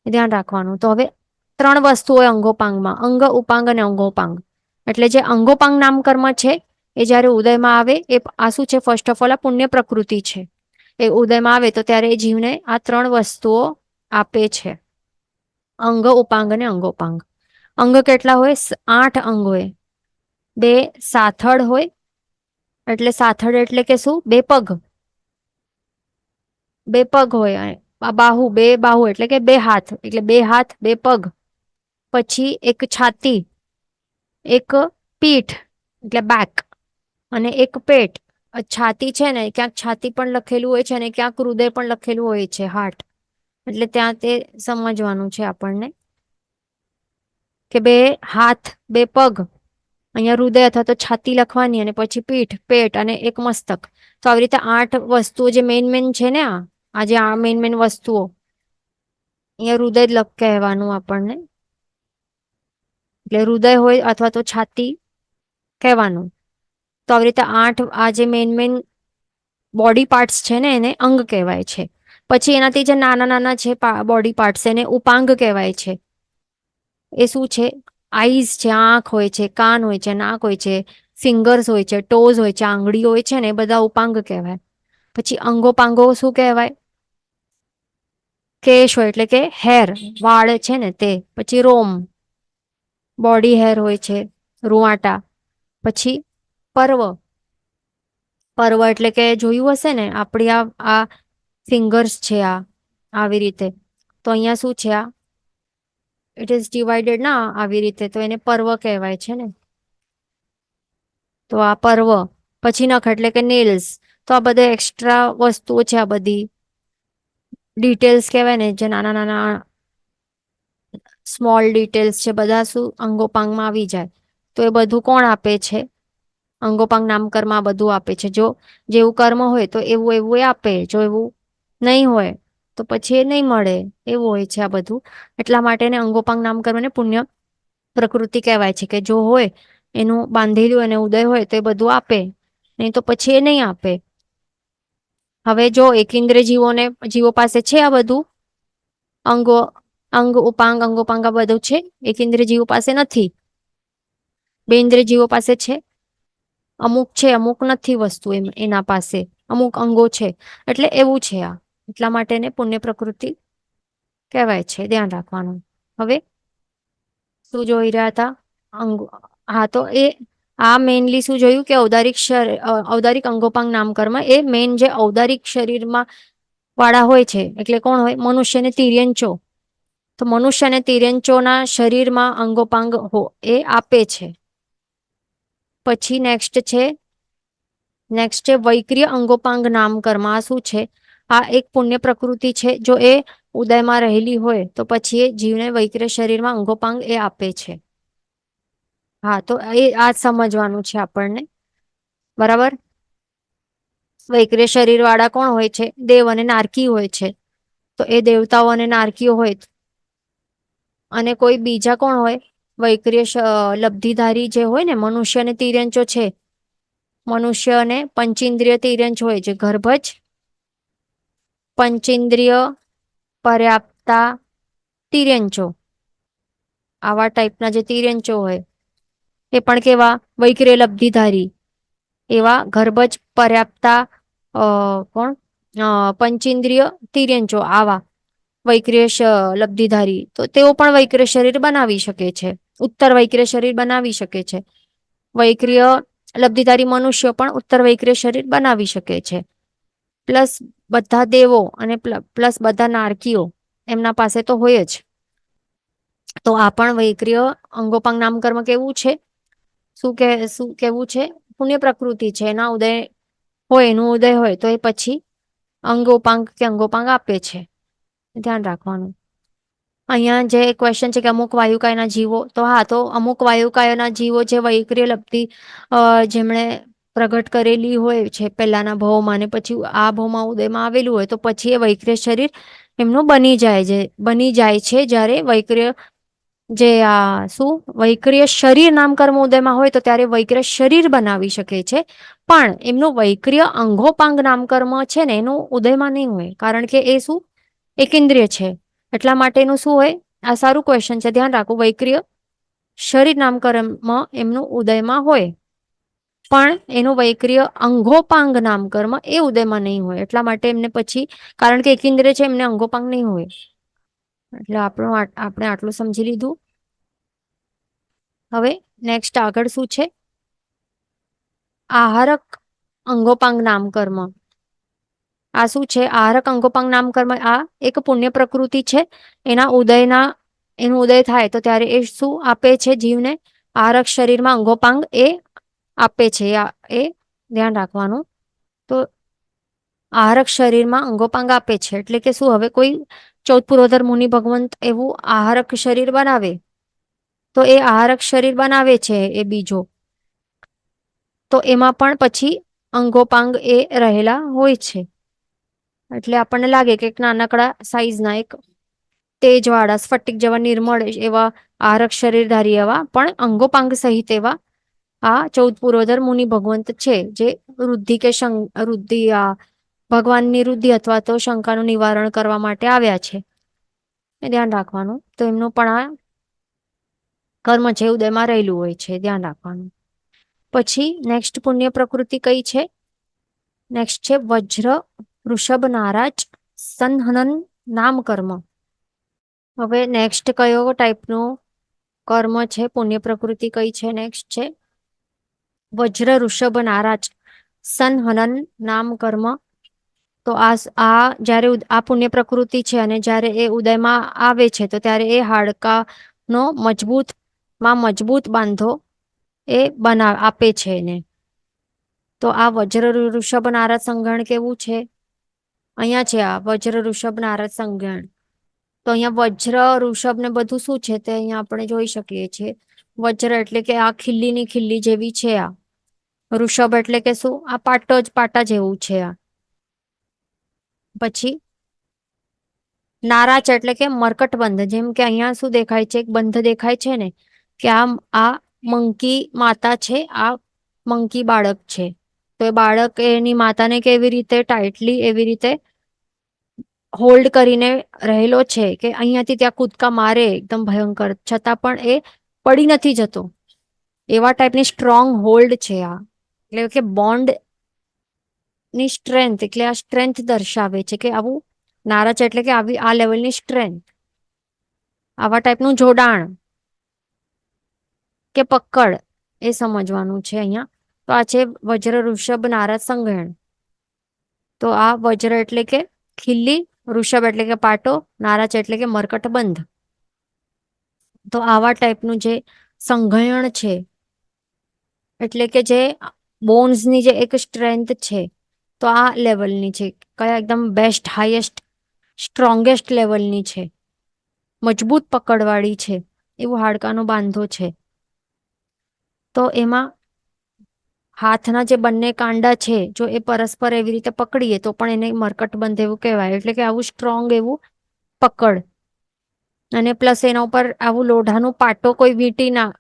ધ્યાન રાખવાનું. તો હવે 3 વસ્તુ હોય અંગોપાંગમાં: અંગ, ઉપાંગ અને અંગોપાંગ. એટલે જે અંગોપાંગ નામ કર્મ છે એ જ્યારે ઉદયમાં આવે, એ આ શું છે? ફર્સ્ટ ઓફ ઓલ આ પુણ્ય પ્રકૃતિ છે. એ ઉદયમાં આવે તો ત્યારે એ જીવને આ 3 વસ્તુઓ આપે છે: અંગ, ઉપાંગ અને અંગોપાંગ. અંગ કેટલા હોય? 8 અંગ હોય. 2 સાથળ હોય, એટલે સાથળ એટલે કે શું? 2 પગ. 2 પગ હોય. બાહુ, 2 બાહુ એટલે કે 2 હાથ, એટલે 2 હાથ 2 પગ. પછી એક છાતી, એક પીઠ એટલે બેક, અને એક પેટ. છાતી છે ને, ક્યાંક છાતી પણ લખેલું હોય છે અને ક્યાંક હૃદય પણ લખેલું હોય છે, હાર્ટ. એટલે ત્યાં તે સમજવાનું છે આપણને કે 2 હાથ 2 પગ, અહીંયા હૃદય અથવા તો છાતી લખવાની, અને પછી પીઠ, પેટ અને એક મસ્તક. તો આવી રીતે 8 વસ્તુઓ જે મેન છે ને, આ જે આ મેન વસ્તુઓ, અહીંયા હૃદય જ કહેવાનું આપણને. એટલે હૃદય હોય અથવા તો છાતી કહેવાનું. તો આવી રીતે 8 આ જે મેન બોડી પાર્ટ્સ છે ને એને અંગ કહેવાય છે. પછી એનાથી જે નાના નાના છે બોડી પાર્ટ્સ એને ઉપાંગ કહેવાય છે. એ શું છે? આઈઝ છે, આંખ હોય છે, કાન હોય છે, નાક હોય છે, ફિંગર્સ હોય છે, ટોઝ હોય છે, આંગળી હોય છે ને એ બધા ઉપાંગ કહેવાય. પછી અંગો પાંગો શું કહેવાય? કેશ હોય એટલે કે હેર, વાળ છે ને તે. પછી રોમ, બોડી હેર હોય છે, રૂવાટા. પછી પર્વ, પર્વ એટલે કે જોયું હશે ને આપણી આ ફિંગર્સ છે આ આવી રીતે. તો અહીંયા શું છે? આ ઇટ ઇઝ ડિવાઇડેડ ના આવી રીતે, તો એને પર્વ કહેવાય છે ને. તો આ પર્વ. પછી નખ એટલે કે નેલ્સ. તો આ બધા એક્સ્ટ્રા વસ્તુઓ છે, આ બધી ડિટેલ્સ કહેવાય ને, જે નાના નાના સ્મોલ ડિટેલ્સ છે, બધા શું અંગોપાંગમાં આવી જાય. તો એ બધું કોણ આપે છે? અંગોપાંગ નામકર્મ આ બધું આપે છે. જો જેવું કર્મ હોય તો એવું એવું એ આપે, જો એવું નહીં હોય તો પછી એ નહીં મળે. એવું હોય છે આ બધું. એટલા માટે એને અંગોપાંગ નામકર્મને પુણ્ય પ્રકૃતિ કહેવાય છે, કે જો હોય એનું બાંધેલું અને ઉદય હોય તો એ બધું આપે, નહીં તો પછી એ નહીં આપે. હવે જો એકેન્દ્રિય જીવો પાસે છે આ બધું અંગો, અંગ ઉપાંગ અંગોપાંગ આ બધું છે, એકેન્દ્રિય જીવો પાસે નથી. બે ઇન્દ્રિય જીવો પાસે છે, અમુક છે, અમુક નથી વસ્તુ એના પાસે, અમુક અંગો છે. એટલે એવું છે આ. એટલા માટે એને પુણ્ય પ્રકૃતિ કહેવાય છે. ધ્યાન રાખવાનું. હવે શું જોઈ રહ્યા હતા? અંગો. હા, તો એ આ મેઇનલી શું જોયું કે ઔદારિક અંગોપાંગ નામકર્મ એ મેઇન જે ઔદારિક શરીરમાં વાળા હોય છે, એટલે કોણ હોય? મનુષ્ય ને તિર્યંચો. તો મનુષ્ય અને તિર્યંચોના શરીરમાં અંગોપાંગ એ આપે છે. પછી નેક્સ્ટ છે વૈક્રિય અંગોપાંગ નામકર્મ. આ શું છે? આ એક પુણ્ય પ્રકૃતિ છે. જો એ ઉદયમાં રહેલી હોય તો પછી એ જીવને વૈક્રિય શરીરમાં અંગોપાંગ એ આપે છે. હા, તો એ આ સમજવાનું છે આપણને. બરાબર. વૈક્રિય શરીર વાળા કોણ હોય છે? દેવ અને નારકી હોય છે. તો એ દેવતાઓ અને નારકીઓ હોય. અને કોઈ બીજા કોણ હોય? વૈક્રિય લબ્ધિધારી જે હોય ને, મનુષ્ય અને તિર્યંચો છે. મનુષ્ય અને પંચેન્દ્રિય તિર્યંચ હોય, જે ગર્ભજ, પંચેન્દ્રિય, પર્યાપ્તા, તિર્યંચો. આવા ટાઈપના જે તિર્યંચો હોય એ પણ કેવા? વૈક્રિય લબ્ધિધારી. એવા ગર્ભજ, પર્યાપ્તા, કોણ પંચેન્દ્રિય તિર્યંચો આવા વૈક્રિય લબ્ધિધારી. તો તેઓ પણ વૈક્રિય શરીર બનાવી શકે છે. ઉત્તર વૈક્રિય શરીર બનાવી શકે છે. વૈક્રિય લબ્ધિધારી મનુષ્યો પણ ઉત્તર વૈક્રિય શરીર બનાવી શકે છે. પ્લસ બધા દેવો અને પ્લસ બધા નારકીઓ એમના પાસે તો હોય જ. તો આ પણ વૈક્રિય અંગોપાંગ નામકર્મ કેવું છે? શું કેવું છે? પુણ્ય પ્રકૃતિ છે. એના ઉદય હોય, એનું ઉદય હોય તો એ પછી અંગોપાંગ કે અંગોપાંગ આપે છે. ધ્યાન રાખવાનું. અહીંયા જે ક્વેશ્ચન છે કે અમુક વાયુકાયના જીવો, તો હા, તો અમુક વાયુકાયના જીવો જે વૈક્રિય લબ્ધિ જેમણે પ્રગટ કરેલી હોય છે પહેલાના ભાવમાં, અને પછી આ ભાવમાં ઉદયમાં આવેલું હોય તો પછી એ વૈક્રિય શરીર એમનું બની જાય છે. જ્યારે વૈક્રિય જે આ શું વૈક્રિય શરીર નામકર્મ ઉદયમાં હોય તો ત્યારે વૈક્રિય શરીર બનાવી શકે છે. પણ એમનું વૈક્રિય અંગોપાંગ નામકર્મ છે ને, એનું ઉદયમાં નહીં હોય, કારણ કે એ શું એકેન્દ્રિય છે. એટલા માટેનું શું હોય? આ સારું ક્વેશ્ચન છે, ધ્યાન રાખો. વૈક્રિય શરીર નામકર્મ એમનું ઉદયમાં હોય, પણ એનું વૈક્રિય અંગોપાંગ નામકર્મ એ ઉદયમાં નહીં હોય. એટલા માટે એમને પછી, કારણ કે એકેન્દ્રિય છે, એમને અંગોપાંગ નહીં હોય. એટલે આપણે આટલું સમજી લીધું. હવે નેક્સ્ટ આગળ શું છે? આહારક અંગોપાંગ નામકર્મ. આ શું છે? આહારક અંગોપાંગ નામકર્મ આ એક પુણ્ય પ્રકૃતિ છે. એનું ઉદય થાય તો ત્યારે એ શું આપે છે જીવને? આહારક શરીરમાં અંગોપાંગ એ આપે છે. એ ધ્યાન રાખવાનું. તો આહારક શરીરમાં અંગોપાંગ આપે છે એટલે કે શું? હવે કોઈ 14 પુરોધર મુનિ ભગવંત એવું આહારક શરીર બનાવે, તો એ આહારક શરીર બનાવે છે એ બીજો, તો એમાં પણ પછી અંગોપાંગ એ રહેલા હોય છે. એટલે આપણને લાગે કે એક નાનકડા સાઈઝના એક તેજવાળા સ્ફટિક જેવા નિર્મળ એવા આહારક શરીરધારી એવા પણ અંગોપાંગ સહિત એવા આ 14 પુરોધર મુનિ ભગવંત છે, જે વૃદ્ધિ કે વૃદ્ધિ આ ભગવાનની વૃદ્ધિ અથવા તો શંકાનું નિવારણ કરવા માટે આવ્યા છે. એ ધ્યાન રાખવાનું. તો એમનું પણ આ કર્મ છે ઉદયમાં રહેલું હોય છે, ધ્યાન રાખવાનું. પછી નેક્સ્ટ પુણ્ય પ્રકૃતિ કઈ છે? નેક્સ્ટ છે વજ્ર વૃષભ નારાજ સંહનન નામ કર્મ. હવે નેક્સ્ટ કયો ટાઈપનું કર્મ છે, પુણ્ય પ્રકૃતિ કઈ છે? નેક્સ્ટ છે વજ્ર ઋષભ નારાજ સંહનન નામ કર્મ. તો આ જ્યારે આ પુણ્ય પ્રકૃતિ છે અને જ્યારે એ ઉદયમાં આવે છે તો ત્યારે એ હાડકાનો મજબૂત બાંધો એ આપે છે એને. તો આ વજ્ર ઋષભ નારદ સંઘણ કેવું છે? અહીંયા છે આ વજ્ર ઋષભ નારદ સંઘણ. તો અહીંયા વજ્ર ઋષભ ને બધું શું છે તે અહીંયા આપણે જોઈ શકીએ છીએ. વજ્ર એટલે કે આ ખીલ્લીની ખીલ્લી જેવી છે આ. ઋષભ એટલે કે શું? આ પાટા જેવું છે આ. પછી નારાચ એટલે કે મરકટ બંધ, જેમ કે અહીંયા શું દેખાય છે? એક બંધ દેખાય છે ને, કે આ મંકી માતા છે, આ મંકી બાળક છે. તો એ બાળક એની માતાને કેવી રીતે ટાઈટલી એવી રીતે હોલ્ડ કરીને રહેલો છે કે અહીંયાથી ત્યાં કૂદકા મારે એકદમ ભયંકર, છતાં પણ એ પડી નથી જતો. એવા ટાઈપની સ્ટ્રોંગ હોલ્ડ છે આ. એટલે કે બોન્ડ ની સ્ટ્રેન્થ, એટલે આ સ્ટ્રેન્થ દર્શાવે છે કે આવું નારાજ એટલે કે આવી આ લેવલની સ્ટ્રેન્થ, આવા ટાઈપનું જોડાણ કે પકડ એ સમજવાનું છે અહીંયા. તો આ છે વજ્ર ઋષભ નારદ સંઘણ. તો આ વજ્ર એટલે કે ખીલ્લી, ઋષભ એટલે કે પાટો, નારાજ એટલે કે મરકટ બંધ. તો આવા ટાઈપનું જે સંઘયણ છે, એટલે કે જે બોન્સની જે એક સ્ટ્રેન્થ છે, તો આ લેવલની છે. કયા? એકદમ બેસ્ટ, હાઈએસ્ટ, સ્ટ્રોંગેસ્ટ લેવલની છે, મજબૂત પકડવાળી છે, એવું હાડકાનો બાંધો છે. તો એમાં હાથના જે બંને કાંડા છે, જો એ પરસ્પર એવી રીતે પકડીએ તો પણ એને મરકટ બંધ એવું કહેવાય. એટલે કે આવું સ્ટ્રોંગ એવું પકડ. અને પ્લસ એના ઉપર આવું લોઢાનું પાટો કોઈ વીંટી ના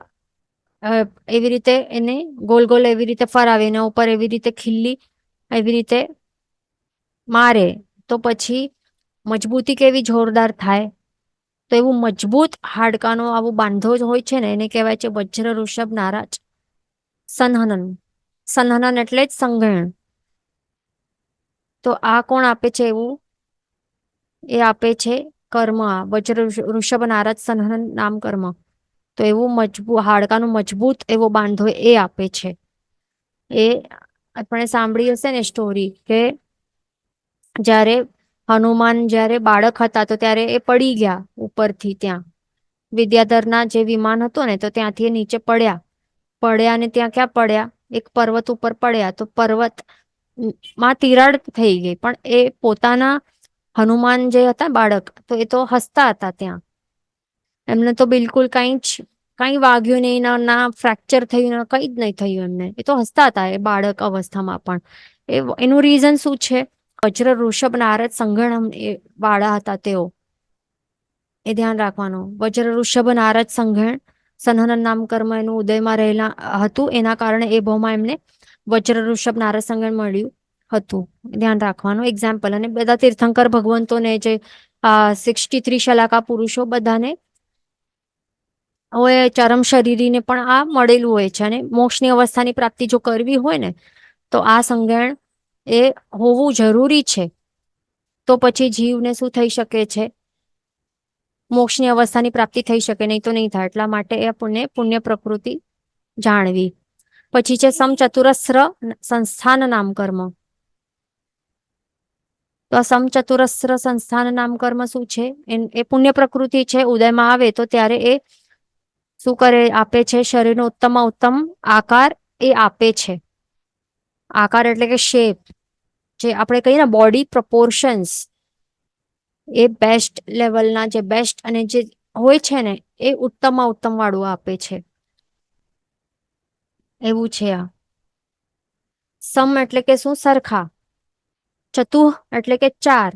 એવી રીતે એને ગોલ ગોલ એવી રીતે ફરાવે, એના ઉપર એવી રીતે ખીલ્લી એવી રીતે મારે, તો પછી મજબૂતી કેવી જોરદાર થાય. તો એવું મજબૂત હાડકાનો આવું બાંધો જ હોય છે ને, એને કહેવાય છે વજ્ર ઋષભ નારાજ સંહનન. સંહનન એટલે જ સંઘયણ. તો આ કોણ આપે છે એવું? એ આપે છે કર્મ, આ વજ્ર ઋષભ નારદ સંહનન નામ કર્મ. તો એવું હાડકાનું મજબૂત એવો બાંધો એ આપે છે. એ આપણે સાંભળી હશે ને સ્ટોરી, કે જ્યારે હનુમાન જ્યારે બાળક હતા તો ત્યારે એ પડી ગયા ઉપરથી, ત્યાં વિદ્યાધરના જે વિમાન હતું ને, તો ત્યાંથી એ નીચે પડ્યા ને ત્યાં ક્યાં પડ્યા? એક પર્વત ઉપર પડ્યા. તો પર્વત માં તિરાડ થઈ ગઈ, પણ એ પોતાના હનુમાન જે હતા બાળક, તો એ તો હસતા હતા ત્યાં. એમને તો બિલકુલ કઈ વાગ્યું નહીં, ના ફ્રેક્ચર થયું, ના કઈ જ નહીં થયું એમને. એ તો હસતા હતા એ બાળક અવસ્થામાં પણ. એનું રીઝન શું છે? વજ્ર ઋષભ નારદ સંઘણ એ વાળા હતા તેઓ. એ ધ્યાન રાખવાનું. વજ્ર ઋષભ નારદ સંઘણ સંહનન નામ કર્મ એનું ઉદયમાં રહેલા હતું, એના કારણે એ ભાવમાં એમને વજ્ર ઋષભ નારદ સંઘણ મળ્યું હતું. ધ્યાન રાખવાનું. એક્ઝામ્પલ, અને બધા તીર્થંકર ભગવંતોને જે 63 શલાકા પુરુષો બધાને હવે ચરમ શરીરીને પણ આ મળેલું હોય છે. અને મોક્ષની અવસ્થાની પ્રાપ્તિ જો કરવી હોય ને, તો આ સંજ્ઞાન એ હોવું જરૂરી છે. તો પછી જીવને શું થઈ શકે છે? મોક્ષની અવસ્થાની પ્રાપ્તિ થઈ શકે, નહીં તો નહીં થાય. એટલા માટે એ પુણ્ય પ્રકૃતિ જાણવી. પછી છે સમચતુરસ્ર સંસ્થાન નામ કર્મ. તો આ સમચતુરસ્ર સંસ્થાન નામ કર્મ શું છે? એ પુણ્ય પ્રકૃતિ છે. ઉદયમાં આવે તો ત્યારે એ શું કરે? આપે છે શરીરનો ઉત્તમમાં ઉત્તમ આકાર એ આપે છે. આકાર એટલે કે શેપ, જે આપણે કહીએ ને બોડી પ્રપોર્શન્સ, એ બેસ્ટ લેવલના, જે બેસ્ટ અને જે હોય છે ને, એ ઉત્તમમાં ઉત્તમ વાળું આપે છે. એવું છે આ. સમ એટલે કે શું? સરખા. ચતુઃ એટલે કે ચાર,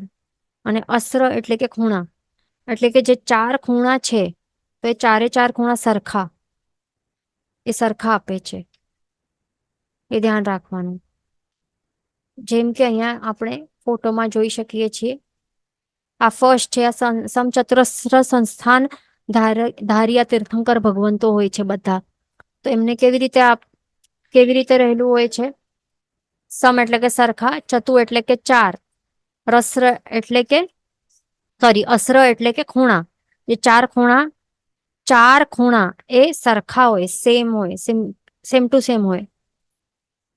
અને અસ્ર એટલે કે ખૂણા. એટલે કે જે ચાર ખૂણા છે, તો એ ચારે ચાર ખૂણા સરખા, એ સરખા આપે છે. એ ધ્યાન રાખવાનું. જેમ કે અહીંયા આપણે ફોટોમાં જોઈ શકીએ છીએ, આ ફર્સ્ટ છે, આ સમચતુરસ્ર સંસ્થાન ધાર્યા તીર્થંકર ભગવંતો હોય છે બધા. તો એમને કેવી રીતે રહેલું હોય છે? સમ એટલે કે સરખા, ચતુ એટલે કે ચાર, રસ્ર એટલે કે અસ્ર એટલે કે ખૂણા. જે ચાર ખૂણા એ સરખા હોય, સેમ ટુ સેમ હોય,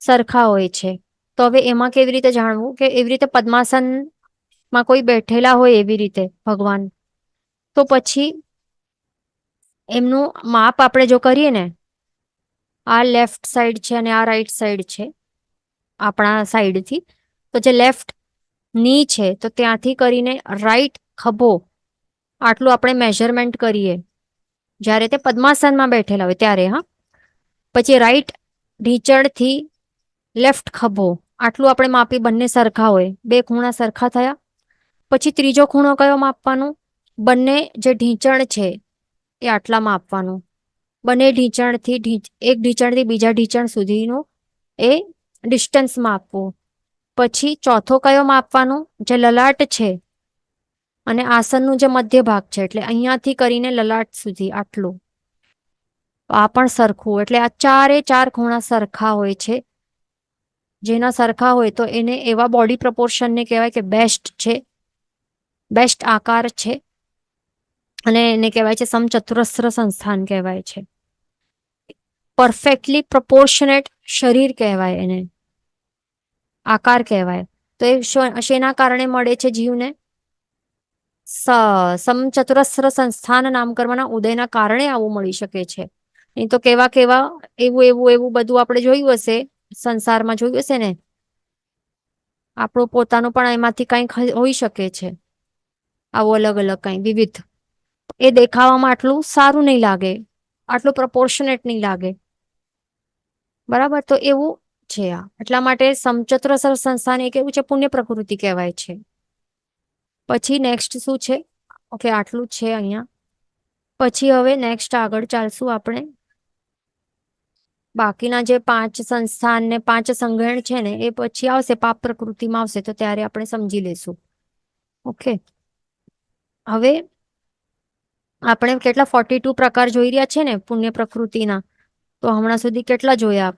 સરખા હોય છે. તો હવે એમાં કેવી રીતે જાણવું? કે એવી રીતે પદ્માસનમાં કોઈ બેઠેલા હોય એવી રીતે ભગવાન, તો પછી એમનું માપ આપણે જો કરીએ ને, આ લેફ્ટ સાઈડ છે અને આ રાઈટ સાઈડ છે આપણા સાઈડથી, તો જે લેફ્ટ ની છે તો ત્યાંથી કરીને રાઈટ ખભો આટલું આપણે મેઝરમેન્ટ કરીએ જ્યારે તે પદ્માસનમાં બેઠેલા હોય ત્યારે. હા, પછી રાઈટ ઢીંચણથી લેફ્ટ ખભો આટલું આપણે માપી, બંને સરખા હોય, બે ખૂણા સરખા થયા. પછી ત્રીજો ખૂણો કયો માપવાનો? બંને જે ઢીંચણ છે એ આટલામાં આપવાનું. બંને એક ઢીંચણથી બીજા ઢીંચણ સુધીનું એ ડિસ્ટન્સમાં આપવું. પછી ચોથો કયો માપવાનો? જે લલાટ છે અને આસનનું જે મધ્ય ભાગ છે, એટલે અહીંયાથી કરીને લલાટ સુધી આટલું, આ પણ સરખું. એટલે આ ચાર ખૂણા સરખા હોય છે. જેના સરખા હોય તો એને એવા બોડી પ્રપોર્શનને કહેવાય કે બેસ્ટ આકાર છે, અને એને કહેવાય છે સમચતુરસ્ર સંસ્થાન કહેવાય છે. પરફેક્ટલી પ્રપોર્શનેટ શરીર કહેવાય એને, આકાર કહેવાય. તો એ શેના કારણે મળે છે જીવને? સમચતુરસ્ર સંસ્થાન નામ કરવાના ઉદયના કારણે આવું મળી શકે છે. નહીં તો કેવા એવું બધું આપણે જોયું હશે, સંસારમાં જોયું હશે ને, આપણું પોતાનું પણ એમાંથી કંઈક હોઈ શકે છે, આવું અલગ અલગ કંઈ વિવિધ. એ દેખાવામાં આટલું સારું નહીં લાગે, આટલું પ્રપોર્શનેટ નહીં લાગે, બરાબર? તો એવું છે આ. એટલા માટે સમચતુરસ્ર સંસ્થાન એક એવું છે, પુણ્ય પ્રકૃતિ કહેવાય છે. પછી નેક્સ્ટ શું છે? ઓકે, આટલું છે અહીંયા. પછી હવે નેક્સ્ટ આગળ ચાલશું આપણે. બાકીના જે 5 સંસ્થાન ને 5 સંગ્રહણ છે ને, એ પછી આવશે, પાપ પ્રકૃતિમાં આવશે, તો ત્યારે આપણે સમજી લેશું. ઓકે, હવે આપણે કેટલા 42 પ્રકાર જોઈ રહ્યા છે ને પુણ્ય પ્રકૃતિના. તો હમણાં સુધી કેટલા જોયા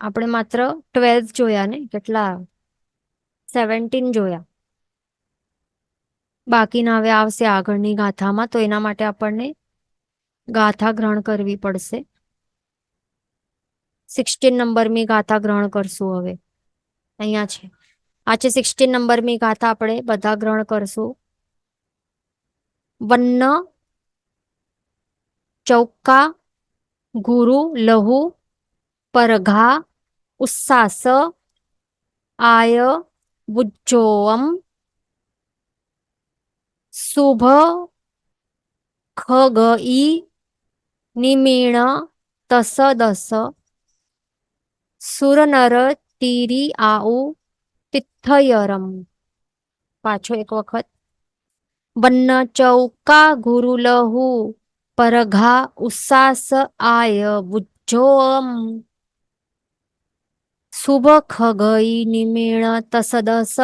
આપણે માત્ર 12 જોયા ને, કેટલા 17 જોયા. બાકીના હવે આવશે આગળની ગાથામાં, તો એના માટે આપણને ગાથા ગ્રહણ કરવી પડશે. 16 નંબરની ગાથા ગ્રહણ કરશું. હવે અહીંયા છે, આ છે 16 નંબરની ગાથા, આપણે બધા ગ્રહણ કરશું. વન્ન ચૌકા ગુરુ લહુ પરઘા ઉસ્સાસ આય બુજ્જોમ શુભ ખગઈ નિમીણ તસ દસ સુરનર તીરી આઉ તિથયરમ. પાછો એક વખત. વન્ન ચૌકા ગુરુ લહુ પરઘા ઉસ્સાસ આય બુજ્જોમ શુભ ખગઈ નિમીણ તસ દસ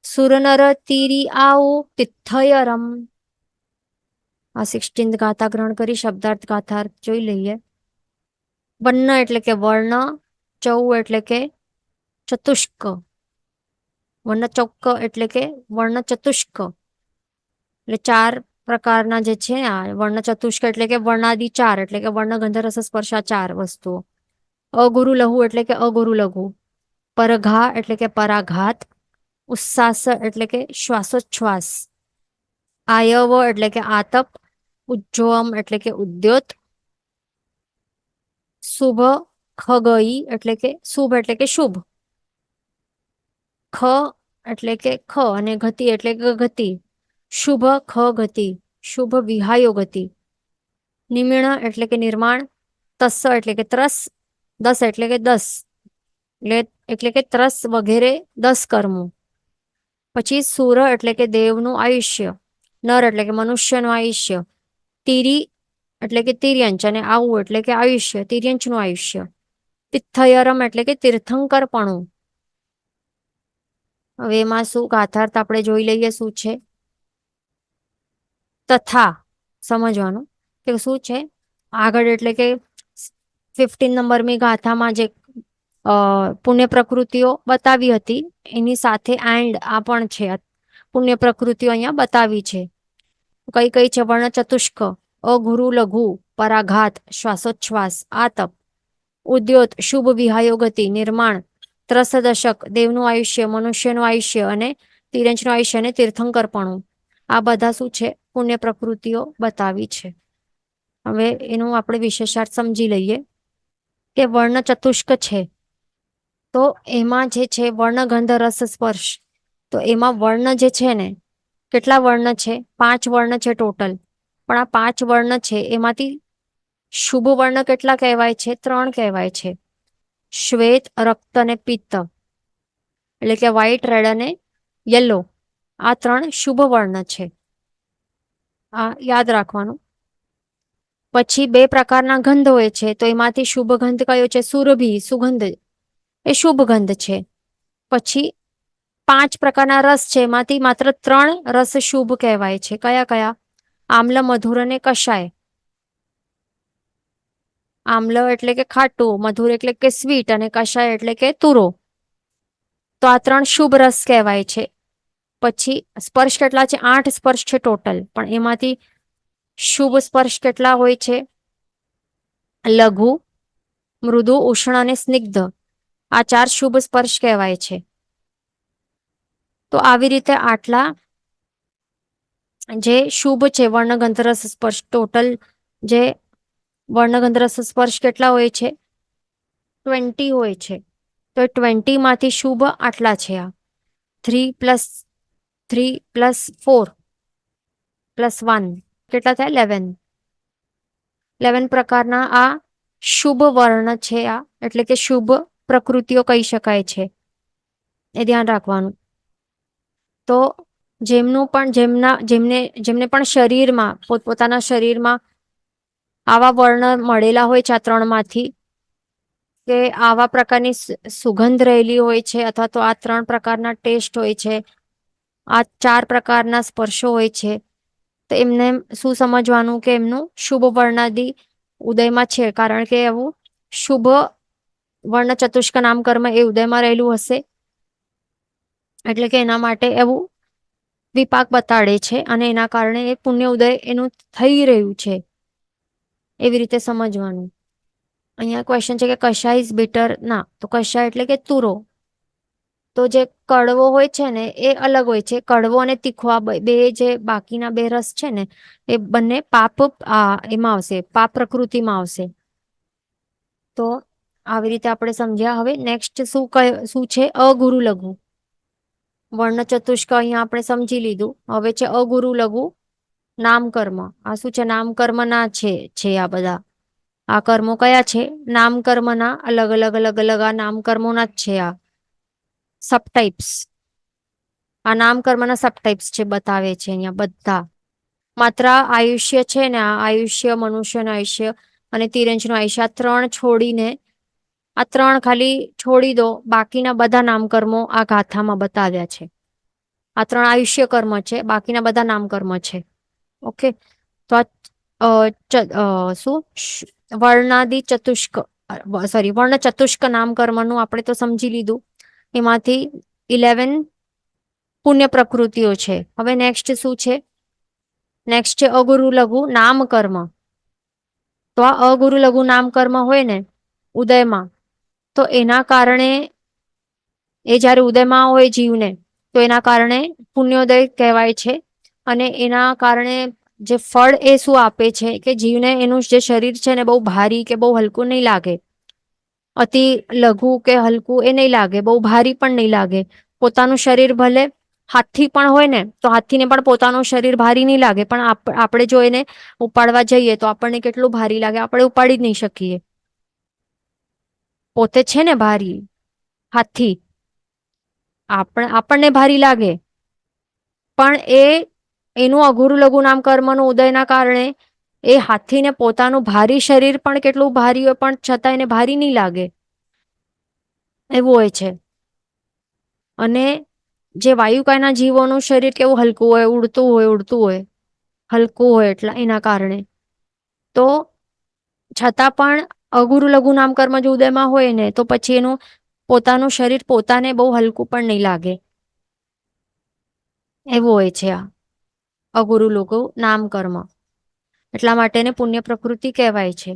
સુરનર તીરી આઉ તિથયરમ. આ 16 ગાથા ગ્રહણ કરી શબ્દાર્થ ગાથા જોઈ લઈએ. વન્ન એટલે કે વર્ણ, ચૌ એટલે કે ચતુષ્ક, વર્ણ ચોક એટલે કે વર્ણ ચતુષ્ક, એટલે 4 પ્રકારના જે છે આ વર્ણ ચતુષ્ક, એટલે કે વર્ણાદિ 4, એટલે કે વર્ણ ગંધ રસ સ્પર્શા 4 વસ્તુઓ. અગુરુ લઘુ એટલે કે અગુરુ લઘુ, પરઘા એટલે કે પરાઘાત, ઉસ્સાસ એટલે કે શ્વાસોચ્છ્વાસ, આયવ એટલે કે આતપ, ઉજ્જોમ એટલે કે ઉદ્યોત, શુભ ખગઈ એટલે કે શુભ, ખ એટલે કે ખ, અને ગતિ એટલે કે ગતિ, શુભ ખ ગતિ, શુભ વિહાયો ગતિ, નિમીણ એટલે કે નિર્માણ, તસ્સ એટલે કે ત્રસ, દસ એટલે કે 10, એટલે કે ત્રસ વગેરે 10 કર્મો. પછી સુર એટલે કે દેવનું આયુષ્ય, નર એટલે કે મનુષ્યનું આયુષ્ય, તીરી એટલે કે તિર્યંચ, અને આવું એટલે કે આયુષ્ય, તિર્યંચનું આયુષ્ય. તિથયરમ એટલે કે તીર્થંકરપણું. હવે એમાં શું ગાથાર્થ આપણે જોઈ લઈએ શું છે. તથા સમજવાનું કે શું છે આગળ, એટલે કે 15 નંબરની ગાથામાં જે પુણ્ય પ્રકૃતિઓ બતાવી હતી એની સાથે એન્ડ આ પણ છે. પુણ્ય પ્રકૃતિઓ અહીંયા બતાવી છે. કઈ કઈ છે? વર્ણ ચતુષ્ક, અગુરુ લઘુ, પરાઘાત, શ્વાસોચ્છ્વાસ, આતપ, ઉદ્યોત, શુભ વિહાયો ગતિ, નિર્માણ, ત્રસદશક, દેવનું આયુષ્ય, મનુષ્યનું આયુષ્ય અને તિરંજનું આયુષ્ય અને તીર્થંકરપણું. આ બધા શું છે? પુણ્ય પ્રકૃતિઓ બતાવી છે. હવે એનું આપણે વિશેષાર્થ સમજી લઈએ કે વર્ણ ચતુષ્ક છે તો એમાં જે છે વર્ણ ગંધ રસ સ્પર્શ. તો એમાં વર્ણ જે છે ને, કેટલા વર્ણ છે? 5 વર્ણ છે ટોટલ. પણ આ 5 વર્ણ છે એમાંથી શુભ વર્ણ કેટલા કહેવાય છે? 3 કહેવાય છે. શ્વેત, રક્ત અને પિત્ત, એટલે કે વ્હાઈટ, રેડ અને યલો. આ 3 શુભ વર્ણ છે. આ યાદ રાખવાનું. પછી 2 પ્રકારના ગંધ હોય છે તો એમાંથી શુભ ગંધ કયો છે? સુરભી, સુગંધ, એ શુભ ગંધ છે. પછી 5 પ્રકારના રસ છે એમાંથી માત્ર 3 રસ શુભ કહેવાય છે. કયા કયા? આમ્લ, મધુર અને કષાય. આમ્લ એટલે કે ખાટું, મધુર એટલે કે સ્વીટ અને કષાય એટલે કે તુરો. તો આ 3 શુભ રસ કહેવાય છે. પછી સ્પર્શ કેટલા છે? 8 સ્પર્શ છે ટોટલ. પણ એમાંથી શુભ સ્પર્શ કેટલા હોય છે? લઘુ, મૃદુ, ઉષ્ણ અને સ્નિગ્ધ. આ 4 શુભ સ્પર્શ કહેવાય છે. તો આવી રીતે આટલા જે શુભ છે વર્ણગંધ રસ સ્પર્શ, ટોટલ જે વર્ણગંધ રસ સ્પર્શ કેટલા હોય છે? 20 હોય છે. તો 20 માંથી શુભ આટલા છે. આ 3 + 3 + 4 + 1 કેટલા થાય? 11. 11 પ્રકારના આ શુભ વર્ણ છે. આ એટલે કે શુભ પ્રકૃતિઓ કહી શકાય છે. એ ધ્યાન રાખવાનું. તો જેમનું પણ જેમને પણ શરીરમાં, પોતપોતાના શરીરમાં આવા વર્ણ મળેલા હોય છે આ 3 માંથી, કે આવા પ્રકારની સુગંધ રહેલી હોય છે, અથવા તો આ 3 પ્રકારના ટેસ્ટ હોય છે, આ 4 પ્રકારના સ્પર્શો હોય છે, તો એમને શું સમજવાનું કે એમનું શુભ વર્ણાદિ ઉદયમાં છે. કારણ કે એવું શુભ વર્ણ ચતુષ્ક નામ કર્મ એ ઉદયમાં રહેલું હશે. એટલે કે એના માટે એવું વિપાક બતાડે છે અને એના કારણે એ પુણ્ય ઉદય એનું થઈ રહ્યું છે. એવી રીતે સમજવાનું. અહીંયા ક્વેશ્ચન છે કે કશા ઇઝ બીટર. ના, તો કશા એટલે કે તુરો. તો જે કડવો હોય છે ને એ અલગ હોય છે. કડવો અને તીખો આ બે જે બાકીના 2 રસ છે ને એ બંને પાપ એમાં આવશે, પાપ પ્રકૃતિમાં આવશે. તો આવી રીતે આપણે સમજ્યા. હવે નેક્સ્ટ શું છે? અગુરુ લઘુ. વર્ણ ચતુષ્ક અહીંયા આપણે સમજી લીધું. હવે છે અગુરુ લઘુ નામકર્મ. આ શું છે? નામકર્મના છે આ બધા. આ કર્મો કયા છે? નામકર્મના અલગ અલગ અલગ અલગ આ નામકર્મોના જ છે. આ સબટાઇપ્સ, આ નામકર્મના સબટાઇપ્સ છે, બતાવે છે અહીંયા બધા. માત્ર આયુષ્ય છે ને, આ આયુષ્ય, મનુષ્યનું આયુષ્ય અને તિરંજનું આયુષ્ય, આ 3 છોડીને, આ 3 ખાલી છોડી દો. બાકીના બધા નામકર્મો આ ગાથામાં બતાવ્યા છે. આ 3 આયુષ્ય કર્મ છે, બાકીના બધા નામકર્મ છે. ઓકે. તો આ શું વર્ણાદિ ચતુષ્ક, સોરી, વર્ણ ચતુષ્ક નામકર્મનું આપણે તો સમજી લીધું. એમાંથી 11 પુણ્ય પ્રકૃતિઓ છે. હવે નેક્સ્ટ શું છે? નેક્સ્ટ છે અગુરુ લઘુ નામકર્મ. તો આ અગુરુ લઘુ નામકર્મ હોય ને ઉદયમાં, તો એના કારણે એ જ્યારે ઉદયમાં હોય જીવને, તો એના કારણે પુણ્યોદય કહેવાય છે. અને એના કારણે જે ફળ એ શું આપે છે કે જીવને એનું જે શરીર છે ને બહુ ભારી કે બહુ હલકું નહીં લાગે. અતિ લઘુ કે હલકું એ નહીં લાગે, બહુ ભારી પણ નહીં લાગે. પોતાનું શરીર ભલે હાથી પણ હોય ને તો હાથીને પણ પોતાનું શરીર ભારી નહીં લાગે, પણ આપણે જો એને ઉપાડવા જઈએ તો આપણને કેટલું ભારી લાગે, આપણે ઉપાડી જ નહીં શકીએ. પોતે છે ને ભારી હાથી, આપણને ભારી લાગે, પણ એનું અઘુરું લઘુ નામ કર્મનું ઉદયના કારણે એ હાથીને પોતાનું ભારી શરીર પણ કેટલું ભારી હોય પણ છતાં એને ભારી નહીં લાગે, એવું હોય છે. અને જે વાયુકાયના જીવોનું શરીર કેવું હલકું હોય, ઉડતું હોય, હલકું હોય એટલા એના કારણે. તો છતાં પણ અગુરુ લઘુ નામ કર્મ જો ઉદયમાં હોય ને તો પછી એનું પોતાનું શરીર પોતાને બહુ હલકું પણ નહીં લાગે, એવું હોય છે આ અગુરુ લઘુ નામ કર્મ. એટલા માટે એને પુણ્ય પ્રકૃતિ કહેવાય છે.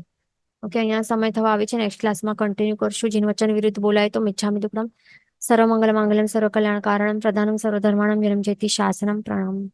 ઓકે, અહીંયા સમય થવા આવે છે. નેક્સ્ટ ક્લાસમાં કન્ટિન્યુ કરશું. જીન વચન વિરુદ્ધ બોલાય તો મિચ્છામિ દુક્કડમ. સર્વમંગલ માંગલ્યમ સર્વ કલ્યાણ કારણમ પ્રધાનમ સર્વ ધર્માણમ વિરમ જયતિ શાસનમ પ્રણામ.